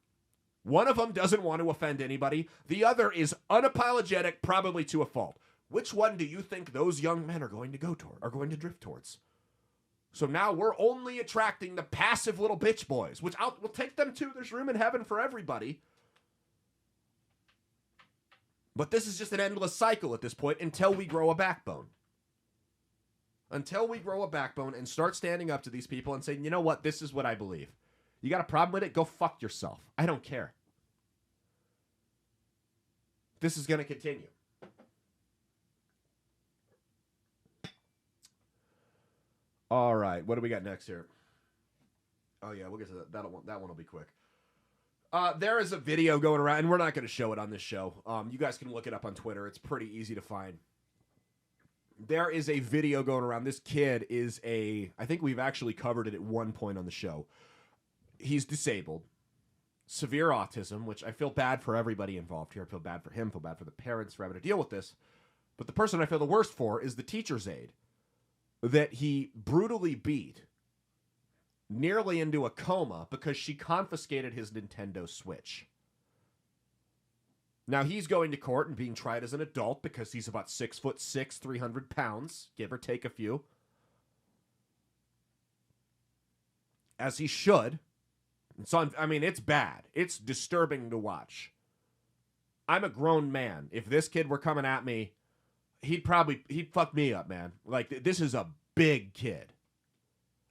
One of them doesn't want to offend anybody. The other is unapologetic, probably to a fault. Which one do you think those young men are going to drift towards? So now we're only attracting the passive little bitch boys, which we'll take them too. There's room in heaven for everybody. But this is just an endless cycle at this point until we grow a backbone. Until we grow a backbone and start standing up to these people and saying, you know what, this is what I believe. You got a problem with it? Go fuck yourself. I don't care. This is going to continue. All right. What do we got next here? Oh, yeah. We'll get to that. That one will be quick. There is a video going around, and we're not going to show it on this show. You guys can look it up on Twitter. It's pretty easy to find. There is a video going around. This kid is I think we've actually covered it at one point on the show. He's disabled, severe autism, which I feel bad for everybody involved here. I feel bad for him, feel bad for the parents for having to deal with this. But the person I feel the worst for is the teacher's aide that he brutally beat nearly into a coma because she confiscated his Nintendo Switch. Now he's going to court and being tried as an adult because he's about 6'6", 300 pounds, give or take a few. As he should. So, I mean, it's bad. It's disturbing to watch. I'm a grown man. If this kid were coming at me, he'd fuck me up, man. Like, this is a big kid.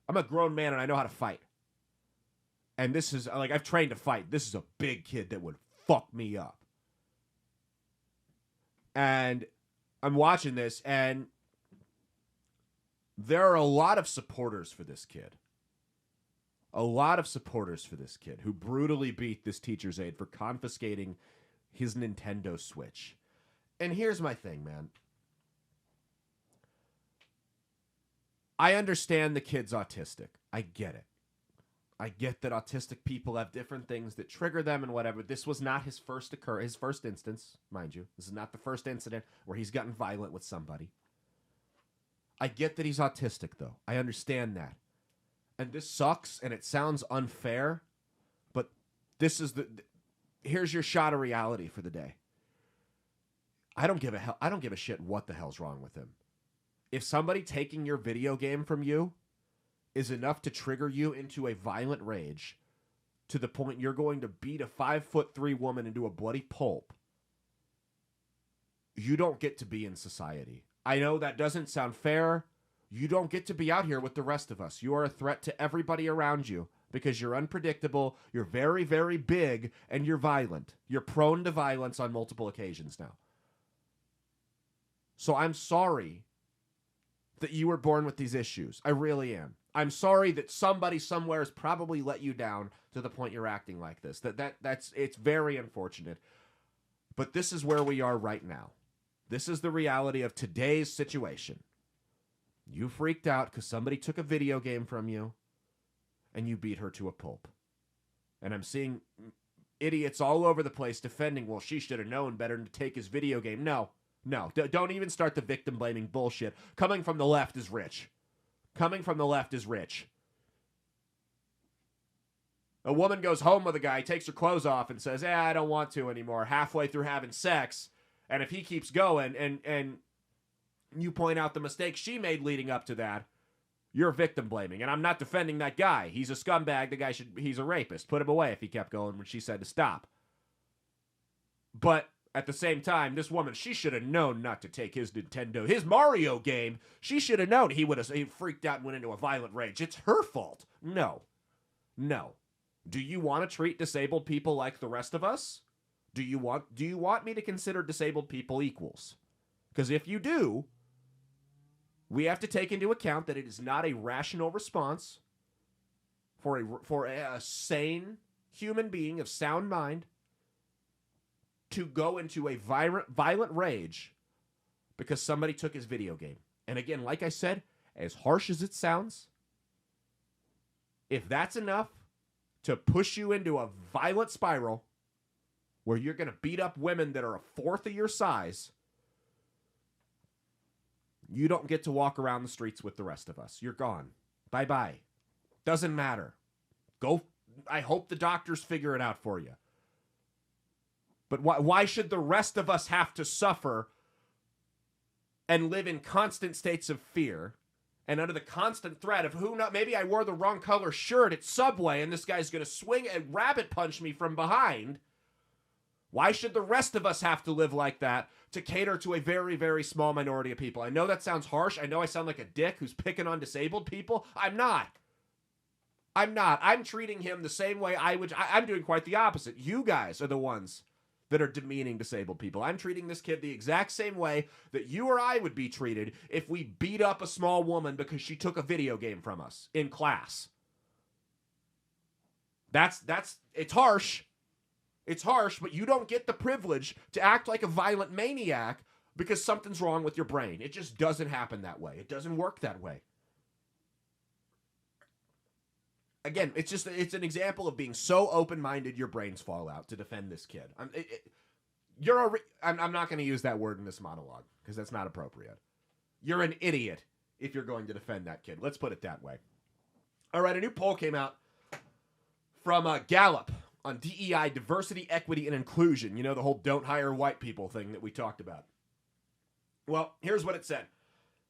I'm a grown man and I know how to fight. And this is, like, I've trained to fight. This is a big kid that would fuck me up. And I'm watching this, and there are a lot of supporters for this kid. A lot of supporters for this kid who brutally beat this teacher's aide for confiscating his Nintendo Switch. And here's my thing, man. I understand the kid's autistic. I get it. I get that autistic people have different things that trigger them and whatever. This was not his first instance, mind you. This is not the first incident where he's gotten violent with somebody. I get that he's autistic, though. I understand that. And this sucks, and it sounds unfair, but this is here's your shot of reality for the day. I don't give a shit what the hell's wrong with him. If somebody taking your video game from you is enough to trigger you into a violent rage to the point you're going to beat a 5'3" woman into a bloody pulp, you don't get to be in society. I know that doesn't sound fair. You don't get to be out here with the rest of us. You are a threat to everybody around you because you're unpredictable, you're very, very big, and you're violent. You're prone to violence on multiple occasions now. So I'm sorry that you were born with these issues. I really am. I'm sorry that somebody somewhere has probably let you down to the point you're acting like this. It's very unfortunate. But this is where we are right now. This is the reality of today's situation. You freaked out because somebody took a video game from you and you beat her to a pulp. And I'm seeing idiots all over the place defending, well, she should have known better than to take his video game. No, don't even start the victim blaming bullshit. Coming from the left is rich. Coming from the left is rich. A woman goes home with a guy, takes her clothes off and says, I don't want to anymore, halfway through having sex. And if he keeps going and you point out the mistakes she made leading up to that, you're victim blaming. And I'm not defending that guy. He's a scumbag. He's a rapist. Put him away if he kept going when she said to stop. But at the same time, this woman, she should have known not to take his Mario game. She should have known he freaked out and went into a violent rage. It's her fault. No. Do you want to treat disabled people like the rest of us? Do you want me to consider disabled people equals? Because if you do, we have to take into account that it is not a rational response for a sane human being of sound mind to go into a violent rage because somebody took his video game. And again, like I said, as harsh as it sounds, if that's enough to push you into a violent spiral where you're going to beat up women that are a fourth of your size, you don't get to walk around the streets with the rest of us. You're gone. Bye-bye. Doesn't matter. Go. I hope the doctors figure it out for you. But why should the rest of us have to suffer and live in constant states of fear and under the constant threat of who knows, maybe I wore the wrong color shirt at Subway and this guy's going to swing and rabbit punch me from behind? Why should the rest of us have to live like that to cater to a very, very small minority of people? I know that sounds harsh. I know I sound like a dick who's picking on disabled people. I'm not. I'm not. I'm treating him the same way I'm doing quite the opposite. You guys are the ones that are demeaning disabled people. I'm treating this kid the exact same way that you or I would be treated if we beat up a small woman because she took a video game from us in class. It's harsh. It's harsh, but you don't get the privilege to act like a violent maniac because something's wrong with your brain. It just doesn't happen that way. It doesn't work that way. Again, it's an example of being so open-minded your brains fall out to defend this kid. I'm not going to use that word in this monologue because that's not appropriate. You're an idiot if you're going to defend that kid. Let's put it that way. All right, a new poll came out from Gallup on DEI, diversity, equity, and inclusion. You know, the whole don't hire white people thing that we talked about. Well, here's what it said.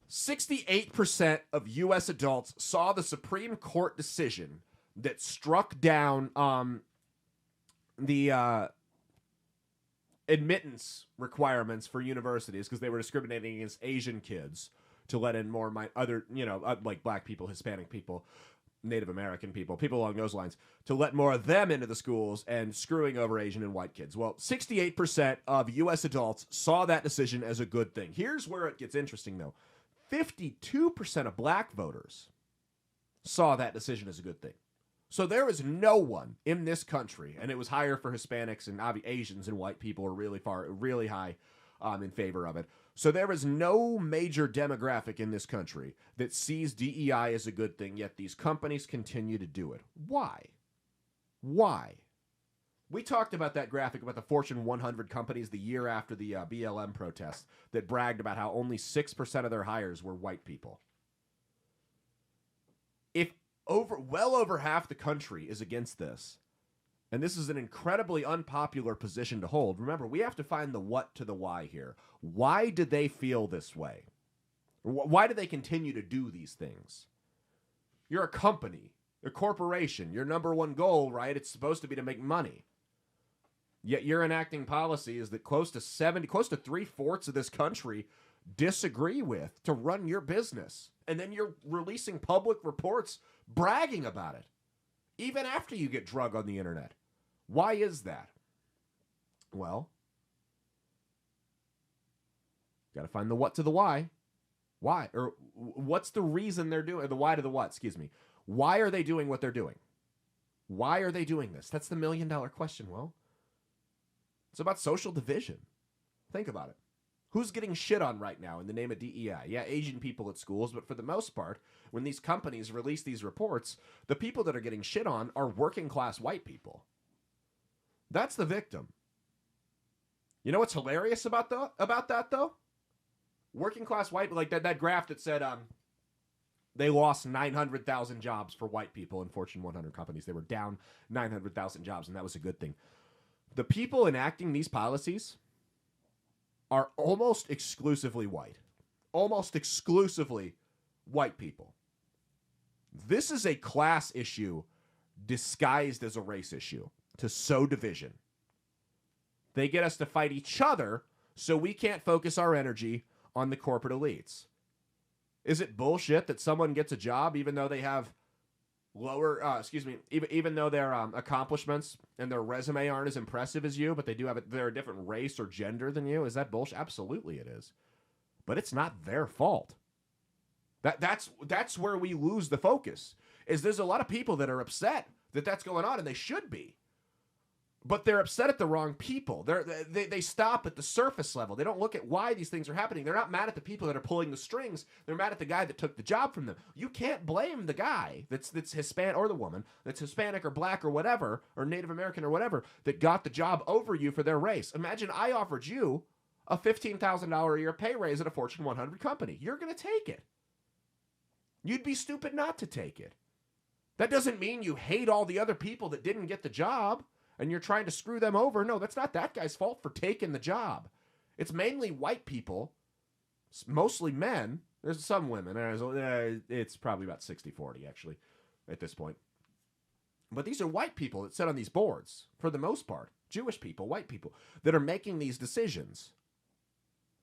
68% of U.S. adults saw the Supreme Court decision that struck down the admittance requirements for universities because they were discriminating against Asian kids to let in more like black people, Hispanic people, Native American people, people along those lines, to let more of them into the schools and screwing over Asian and white kids. Well, 68% of U.S. adults saw that decision as a good thing. Here's where it gets interesting, though. 52% of black voters saw that decision as a good thing. So there is no one in this country, and it was higher for Hispanics and Asians and white people are really high in favor of it. So there is no major demographic in this country that sees DEI as a good thing, yet these companies continue to do it. Why? Why? We talked about that graphic about the Fortune 100 companies the year after the BLM protests that bragged about how only 6% of their hires were white people. If well over half the country is against this, and this is an incredibly unpopular position to hold, remember, we have to find the what to the why here. Why do they feel this way? Why do they continue to do these things? You're a company, a corporation. Your number one goal, right? It's supposed to be to make money. Yet you're enacting policies that close to 3/4 of this country disagree with to run your business. And then you're releasing public reports bragging about it, even after you get drug on the internet. Why is that? Well, got to find the what to the why. Why? Or what's the reason they're doing, the why to the what, excuse me. Why are they doing what they're doing? Why are they doing this? That's the $1 million question. Well, it's about social division. Think about it. Who's getting shit on right now in the name of DEI? Yeah, Asian people at schools, but for the most part, when these companies release these reports, the people that are getting shit on are working class white people. That's the victim. You know what's hilarious about that though? Working class white, like that graph that said they lost 900,000 jobs for white people in Fortune 100 companies. They were down 900,000 jobs, and that was a good thing. The people enacting these policies are almost exclusively white. Almost exclusively white people. This is a class issue disguised as a race issue to sow division. They get us to fight each other so we can't focus our energy on the corporate elites. Is it bullshit that someone gets a job even though they have even though their accomplishments and their resume aren't as impressive as you, but they're a different race or gender than you? Is that bullshit? Absolutely it is. But it's not their fault. That's where we lose the focus. Is there's a lot of people that are upset that that's going on, and they should be. But they're upset at the wrong people. They stop at the surface level. They don't look at why these things are happening. They're not mad at the people that are pulling the strings. They're mad at the guy that took the job from them. You can't blame the guy that's Hispanic, or the woman that's Hispanic or black or whatever, or Native American or whatever, that got the job over you for their race. Imagine I offered you a $15,000 a year pay raise at a Fortune 100 company. You're going to take it. You'd be stupid not to take it. That doesn't mean you hate all the other people that didn't get the job and you're trying to screw them over. No, that's not that guy's fault for taking the job. It's mainly white people, mostly men. There's some women. It's probably about 60-40, actually, at this point. But these are white people that sit on these boards, for the most part. Jewish people, white people, that are making these decisions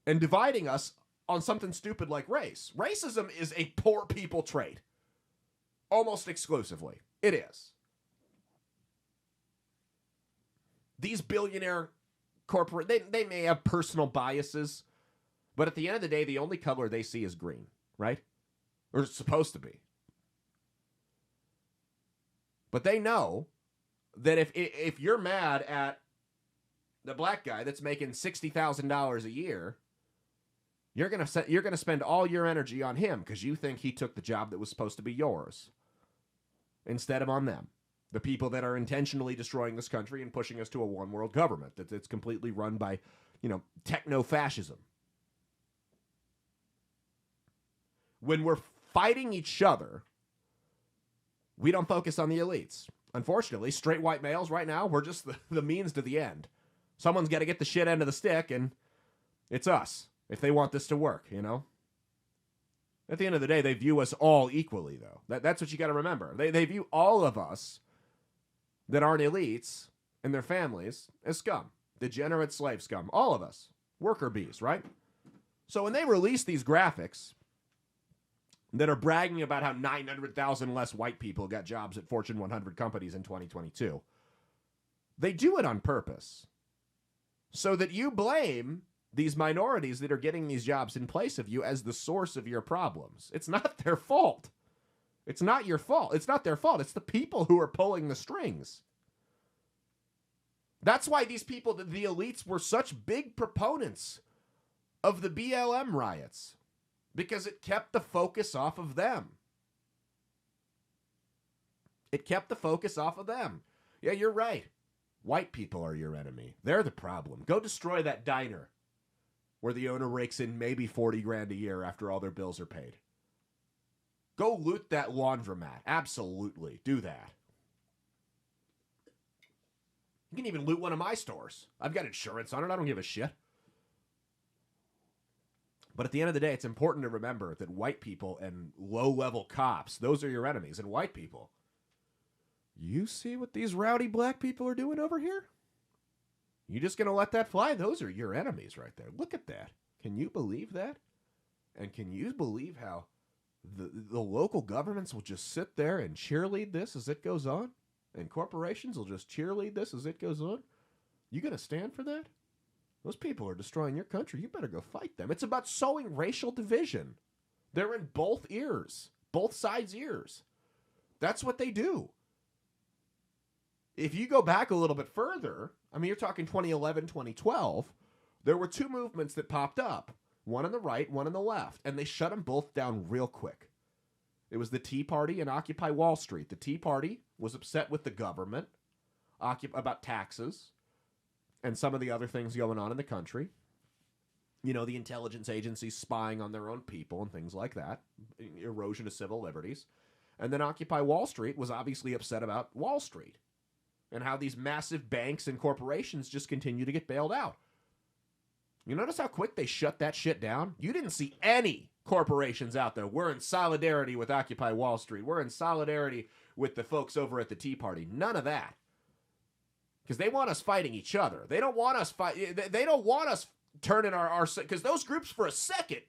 and dividing us on something stupid like race. Racism is a poor people trait, almost exclusively. It is. These billionaire corporate, they may have personal biases, but at the end of the day, the only color they see is green, right? Or it's supposed to be. But they know that if you're mad at the black guy that's making $60,000 a year, you're gonna spend all your energy on him because you think he took the job that was supposed to be yours, instead of on them, the people that are intentionally destroying this country and pushing us to a one world government that's completely run by, techno-fascism. When we're fighting each other, we don't focus on the elites. Unfortunately, straight white males right now, we're just the means to the end. Someone's got to get the shit end of the stick, and it's us, if they want this to work, At the end of the day, they view us all equally, though. That's what you got to remember. They view all of us that aren't elites and their families as scum. Degenerate slave scum. All of us. Worker bees, right? So when they release these graphics that are bragging about how 900,000 less white people got jobs at Fortune 100 companies in 2022, they do it on purpose so that you blame these minorities that are getting these jobs in place of you as the source of your problems. It's not their fault. It's not your fault. It's not their fault. It's the people who are pulling the strings. That's why these people, the elites, were such big proponents of the BLM riots, because it kept the focus off of them. It kept the focus off of them. Yeah, you're right. White people are your enemy. They're the problem. Go destroy that diner where the owner rakes in maybe 40 grand a year after all their bills are paid. Go loot that laundromat. Absolutely. Do that. You can even loot one of my stores. I've got insurance on it. I don't give a shit. But at the end of the day, it's important to remember that white people and low-level cops, those are your enemies. And white people, you see what these rowdy black people are doing over here? You just going to let that fly? Those are your enemies right there. Look at that. Can you believe that? And can you believe how the local governments will just sit there and cheerlead this as it goes on? And corporations will just cheerlead this as it goes on? You going to stand for that? Those people are destroying your country. You better go fight them. It's about sowing racial division. They're in both ears, both sides' ears. That's what they do. If you go back a little bit further, you're talking 2011, 2012, there were two movements that popped up, one on the right, one on the left, and they shut them both down real quick. It was the Tea Party and Occupy Wall Street. The Tea Party was upset with the government about taxes and some of the other things going on in the country. The intelligence agencies spying on their own people and things like that. Erosion of civil liberties. And then Occupy Wall Street was obviously upset about Wall Street and how these massive banks and corporations just continue to get bailed out. You notice how quick they shut that shit down? You didn't see any corporations out there. We're in solidarity with Occupy Wall Street. We're in solidarity with the folks over at the Tea Party. None of that. Because they want us fighting each other. They don't want us They don't want us turning our because those groups, for a second,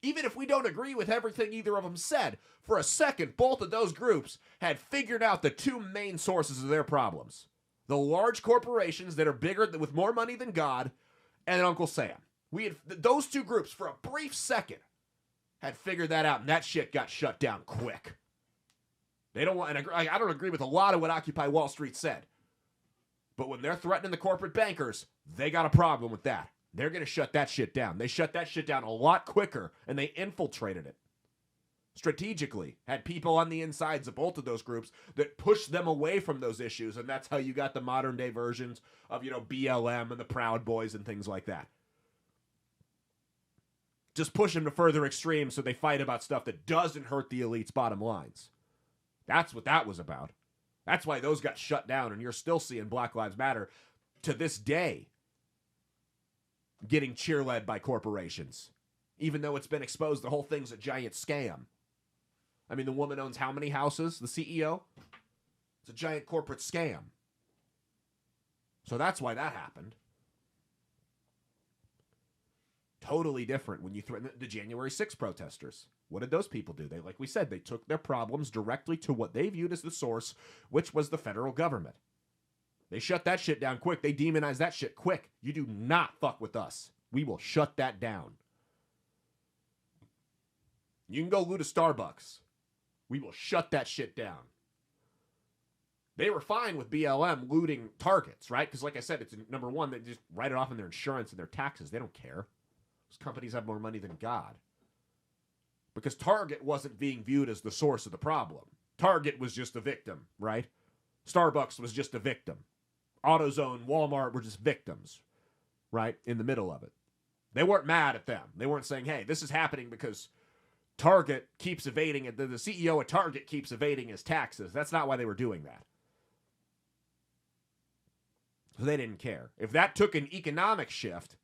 even if we don't agree with everything either of them said, for a second, both of those groups had figured out the two main sources of their problems. The large corporations that are bigger, with more money than God, and Uncle Sam. We had those two groups, for a brief second, had figured that out, and that shit got shut down quick. They don't want, and I don't agree with a lot of what Occupy Wall Street said. But when they're threatening the corporate bankers, they got a problem with that. They're going to shut that shit down. They shut that shit down a lot quicker, and they infiltrated it. Strategically, had people on the insides of both of those groups that pushed them away from those issues, and that's how you got the modern-day versions of, BLM and the Proud Boys and things like that. Just push them to further extremes so they fight about stuff that doesn't hurt the elite's bottom lines. That's what that was about. That's why those got shut down, and you're still seeing Black Lives Matter to this day getting cheerled by corporations, even though it's been exposed the whole thing's a giant scam. The woman owns how many houses? The CEO? It's a giant corporate scam. So that's why that happened. Totally different when you threaten the January 6th protesters. What did those people do? They, like we said, they took their problems directly to what they viewed as the source, which was the federal government. They shut that shit down quick. They demonized that shit quick. You do not fuck with us. We will shut that down. You can go loot a Starbucks. We will shut that shit down. They were fine with BLM looting Targets, right? Because like I said, it's number one, they just write it off in their insurance and their taxes. They don't care. Those companies have more money than God. Because Target wasn't being viewed as the source of the problem. Target was just a victim, right? Starbucks was just a victim. AutoZone, Walmart were just victims, right? In the middle of it. They weren't mad at them. They weren't saying, hey, this is happening because Target keeps evading it. The CEO of Target keeps evading his taxes. That's not why they were doing that. So they didn't care. If that took an economic shift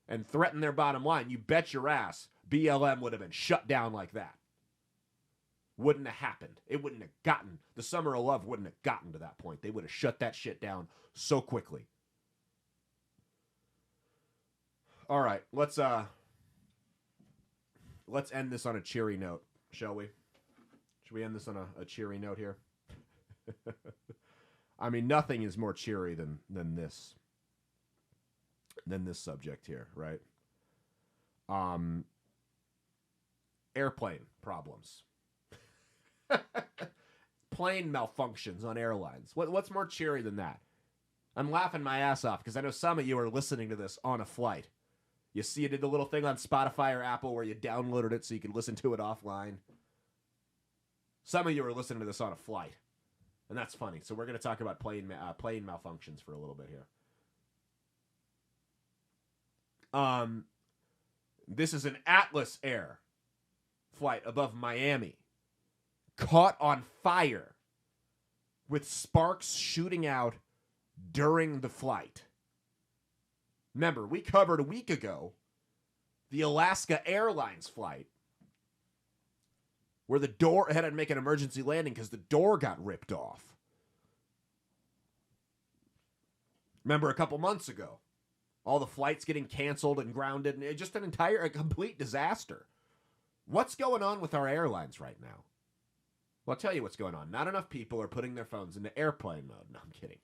and threatened their bottom line, you bet your ass BLM would have been shut down like that. Wouldn't have happened. It wouldn't have gotten, the Summer of Love wouldn't have gotten to that point. They would have shut that shit down so quickly. All right, let's end this on a cheery note, shall we? Should we end this on a cheery note here? I mean, nothing is more cheery than this subject here, right? Airplane problems. Plane malfunctions on airlines. What's more cheery than that? I'm laughing my ass off because I know some of you are listening to this on a flight. You see, you did the little thing on Spotify or Apple where you downloaded it so you could listen to it offline. Some of you are listening to this on a flight, and that's funny. So we're going to talk about plane malfunctions for a little bit here. This is an Atlas Air flight above Miami. Caught on fire with sparks shooting out during the flight. Remember, we covered a week ago the Alaska Airlines flight where the door had to make an emergency landing because the door got ripped off. Remember a couple months ago, all the flights getting canceled and grounded, and just a complete disaster. What's going on with our airlines right now? Well, I'll tell you what's going on. Not enough people are putting their phones into airplane mode. No, I'm kidding.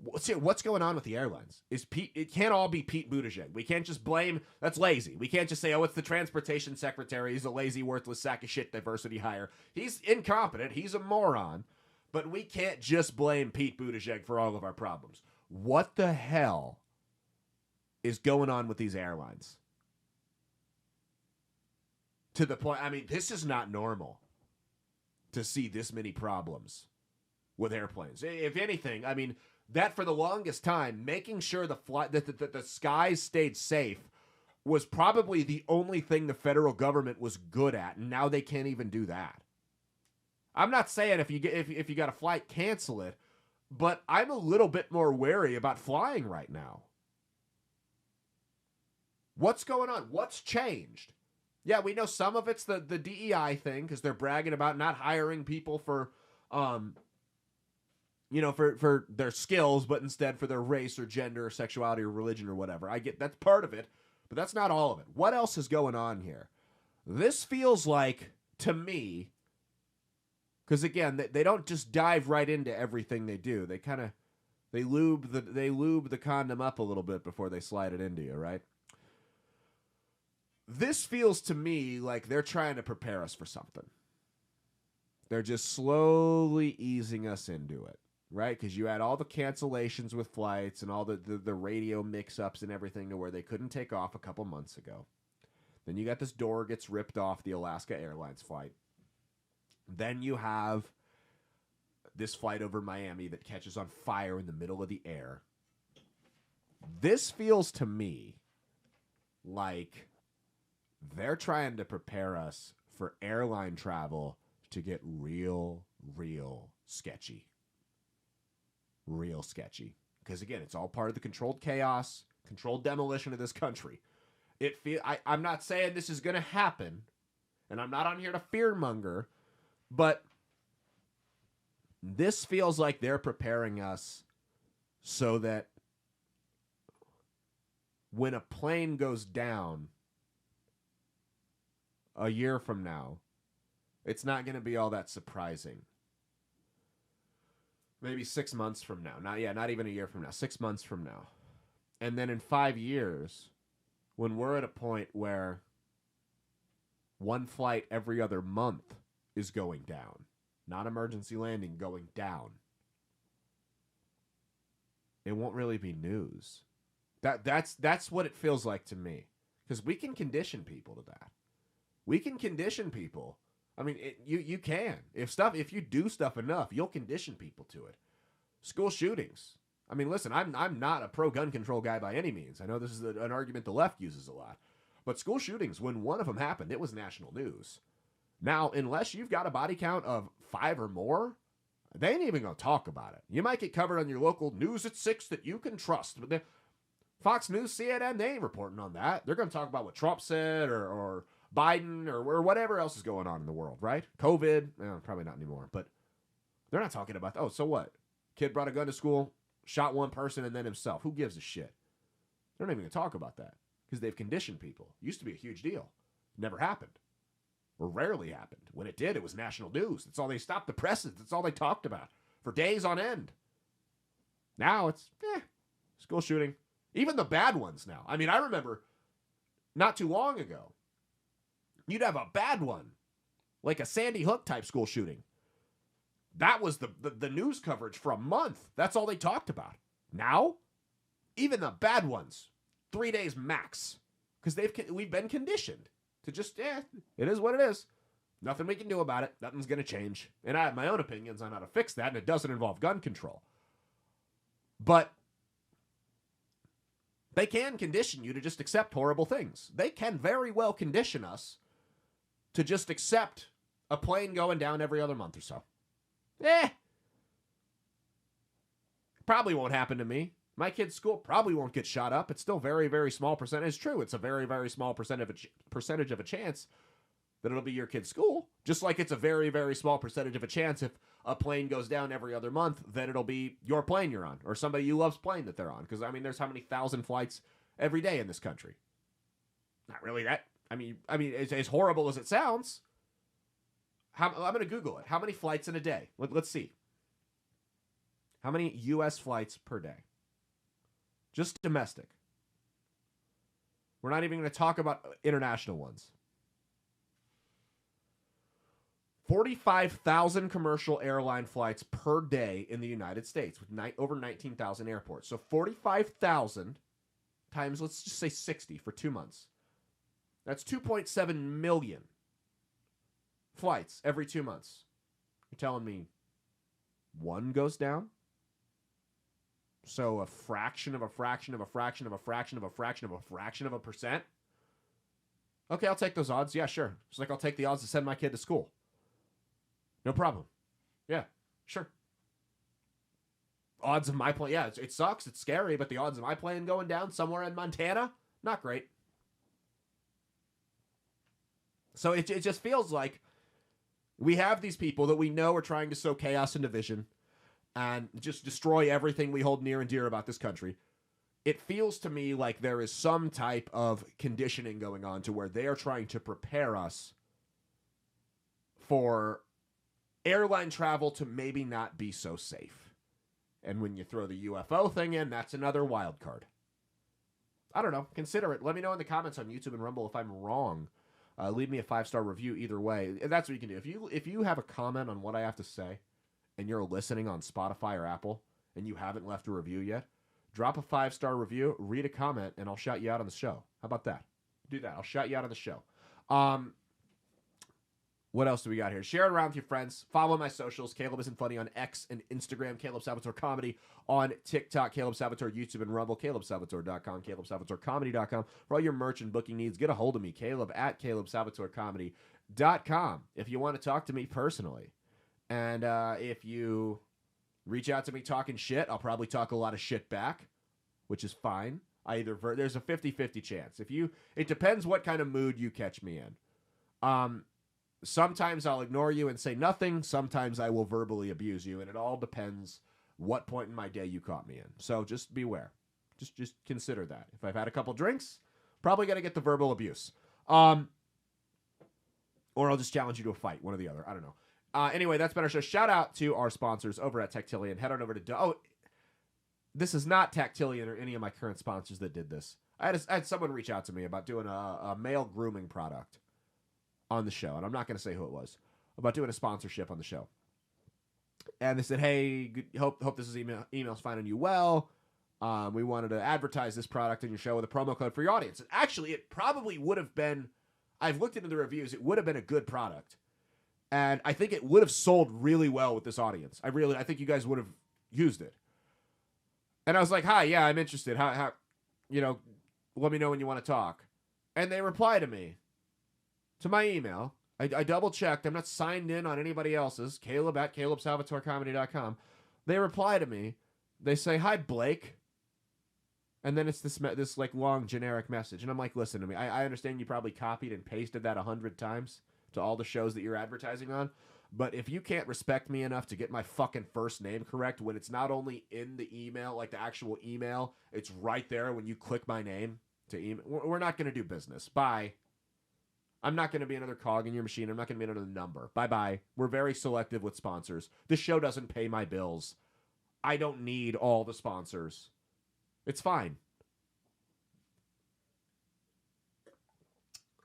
What's going on with the airlines? It can't all be Pete Buttigieg. We can't just blame, that's lazy. We can't just say, oh, it's the transportation secretary. He's a lazy, worthless sack of shit diversity hire. He's incompetent. He's a moron. But we can't just blame Pete Buttigieg for all of our problems. What the hell is going on with these airlines? To the point, I mean, this is not normal to see this many problems with airplanes. If anything, I mean, that for the longest time, making sure the skies stayed safe was probably the only thing the federal government was good at, and now they can't even do that. I'm not saying if you got a flight, cancel it, but I'm a little bit more wary about flying right now. What's going on? What's changed? Yeah, we know some of it's the DEI thing because they're bragging about not hiring people for for their skills, but instead for their race or gender or sexuality or religion or whatever. I get that's part of it, but that's not all of it. What else is going on here? This feels like, to me, because again, they don't just dive right into everything they do. They kind of they lube the condom up a little bit before they slide it into you, right? This feels to me like they're trying to prepare us for something. They're just slowly easing us into it, right? Because you had all the cancellations with flights and all the radio mix-ups and everything to where they couldn't take off a couple months ago. Then you got this door gets ripped off the Alaska Airlines flight. Then you have this flight over Miami that catches on fire in the middle of the air. This feels to me like they're trying to prepare us for airline travel to get real sketchy. Real sketchy. Because again, it's all part of the controlled chaos, controlled demolition of this country. I'm not saying this is going to happen, and I'm not on here to fearmonger, but this feels like they're preparing us so that when a plane goes down, a year from now, it's not going to be all that surprising. Maybe 6 months from now. Not even a year from now. 6 months from now. And then in 5 years, when we're at a point where one flight every other month is going down, not emergency landing, going down, it won't really be news. That's what it feels like to me. Because we can condition people to that. We can condition people. I mean, you can. If you do stuff enough, you'll condition people to it. School shootings. I mean, listen, I'm not a pro-gun control guy by any means. I know this is an argument the left uses a lot. But school shootings, when one of them happened, it was national news. Now, unless you've got a body count of 5 or more, they ain't even going to talk about it. You might get covered on your local news at 6 that you can trust. But Fox News, CNN, they ain't reporting on that. They're going to talk about what Trump said or Biden or whatever else is going on in the world, right? COVID, probably not anymore. But they're not talking about, oh, so what? Kid brought a gun to school, shot one person, and then himself. Who gives a shit? They're not even going to talk about that because they've conditioned people. It used to be a huge deal. Never happened. Or rarely happened. When it did, it was national news. That's all they stopped the presses. That's all they talked about for days on end. Now it's, school shooting. Even the bad ones now. I mean, I remember not too long ago, you'd have a bad one, like a Sandy Hook type school shooting. That was the news coverage for a month. That's all they talked about. Now, even the bad ones, 3 days max, because we've been conditioned to just, it is what it is. Nothing we can do about it. Nothing's going to change. And I have my own opinions on how to fix that, and it doesn't involve gun control. But they can condition you to just accept horrible things. They can very well condition us to just accept a plane going down every other month or so. Probably won't happen to me. My kid's school probably won't get shot up. It's still very, very small percentage. It's true. It's a very, very small percentage of a chance that it'll be your kid's school. Just like it's a very, very small percentage of a chance if a plane goes down every other month that it'll be your plane you're on or somebody you love's plane that they're on. Because, I mean, there's how many thousand flights every day in this country? Not really that. I mean, as horrible as it sounds, I'm going to Google it. How many flights in a day? Let's see. How many U.S. flights per day? Just domestic. We're not even going to talk about international ones. 45,000 commercial airline flights per day in the United States with over 19,000 airports. So 45,000 times, let's just say 60 for 2 months. That's 2.7 million flights every 2 months. You're telling me one goes down? So a fraction of a fraction of a fraction of a fraction of a fraction of a fraction of a percent? Okay, I'll take those odds. Yeah, sure. Just like I'll take the odds to send my kid to school. No problem. Yeah, sure. Odds of my plane, it sucks, it's scary, but the odds of my plane going down somewhere in Montana, not great. So it just feels like we have these people that we know are trying to sow chaos and division and just destroy everything we hold near and dear about this country. It feels to me like there is some type of conditioning going on to where they are trying to prepare us for airline travel to maybe not be so safe. And when you throw the UFO thing in, that's another wild card. I don't know. Consider it. Let me know in the comments on YouTube and Rumble if I'm wrong. Leave me a 5-star review either way. That's what you can do. If you have a comment on what I have to say and you're listening on Spotify or Apple and you haven't left a review yet, drop a 5-star review, read a comment, and I'll shout you out on the show. How about that? Do that. I'll shout you out on the show. What else do we got here? Share it around with your friends. Follow my socials. Caleb Isn't Funny on X and Instagram. Caleb Salvatore Comedy on TikTok. Caleb Salvatore YouTube and Rumble. CalebSalvatore.com. CalebSalvatoreComedy.com. For all your merch and booking needs, get a hold of me. Caleb at CalebSalvatoreComedy.com. If you want to talk to me personally. And if you reach out to me talking shit, I'll probably talk a lot of shit back, which is fine. There's a 50-50 chance. It depends what kind of mood you catch me in. Sometimes I'll ignore you and say nothing. Sometimes I will verbally abuse you, and it all depends what point in my day you caught me in. So just beware. Just consider that. If I've had a couple drinks, probably going to get the verbal abuse. Or I'll just challenge you to a fight, one or the other. I don't know. Anyway, that's been our show. Shout out to our sponsors over at Tactilian. Head on over to... this is not Tactilian or any of my current sponsors that did this. I had someone reach out to me about doing a male grooming product on the show, and I'm not going to say who it was, about doing a sponsorship on the show. And they said, hey, hope this email's finding you well. We wanted to advertise this product in your show with a promo code for your audience. And actually, it probably would have been, I've looked into the reviews, it would have been a good product. And I think it would have sold really well with this audience. I think you guys would have used it. And I was like, hi, yeah, I'm interested. How let me know when you want to talk. And they reply to me, to my email. I double-checked. I'm not signed in on anybody else's. Caleb at CalebSalvatoreComedy.com. They reply to me. They say, hi, Blake. And then it's this like long generic message. And I'm like, listen to me. I understand you probably copied and pasted that 100 times to all the shows that you're advertising on. But if you can't respect me enough to get my fucking first name correct when it's not only in the email, like the actual email, it's right there when you click my name to email. We're not going to do business. Bye. I'm not going to be another cog in your machine. I'm not going to be another number. Bye-bye. We're very selective with sponsors. This show doesn't pay my bills. I don't need all the sponsors. It's fine.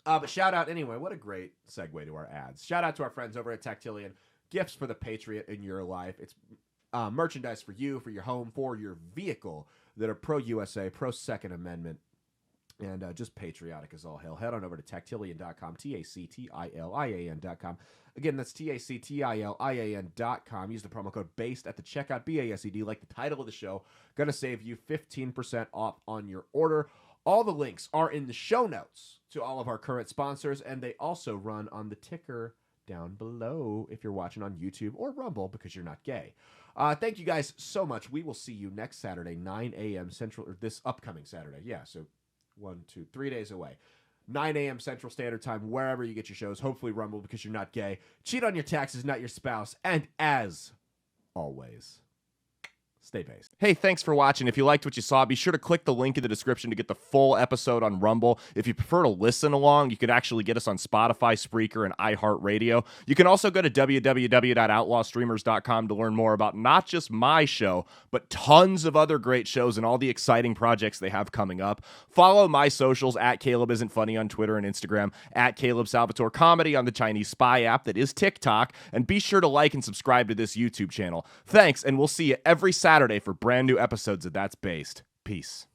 But shout out anyway. What a great segue to our ads. Shout out to our friends over at Tactilian. Gifts for the Patriot in your life. It's merchandise for you, for your home, for your vehicle that are pro-USA, pro-Second Amendment, and just patriotic as all hell. Head on over to tactilian.com, Tactilian.com. Again, that's Tactilian.com. Use the promo code BASED at the checkout, BASED, like the title of the show. Going to save you 15% off on your order. All the links are in the show notes to all of our current sponsors, and they also run on the ticker down below if you're watching on YouTube or Rumble because you're not gay. Thank you guys so much. We will see you next Saturday, 9 a.m. Central, or this upcoming Saturday. Yeah, so 3 days away. 9 a.m. Central Standard Time, wherever you get your shows. Hopefully Rumble because you're not gay. Cheat on your taxes, not your spouse. And as always, stay based. Hey, thanks for watching. If you liked what you saw, be sure to click the link in the description to get the full episode on Rumble. If you prefer to listen along, you could actually get us on Spotify, Spreaker, and iHeartRadio. You can also go to www.outlawstreamers.com to learn more about not just my show, but tons of other great shows and all the exciting projects they have coming up. Follow my socials at Caleb Isn't Funny on Twitter and Instagram, at Caleb Salvatore Comedy on the Chinese Spy app that is TikTok, and be sure to like and subscribe to this YouTube channel. Thanks, and we'll see you every Saturday for brand new episodes of That's Based. Peace.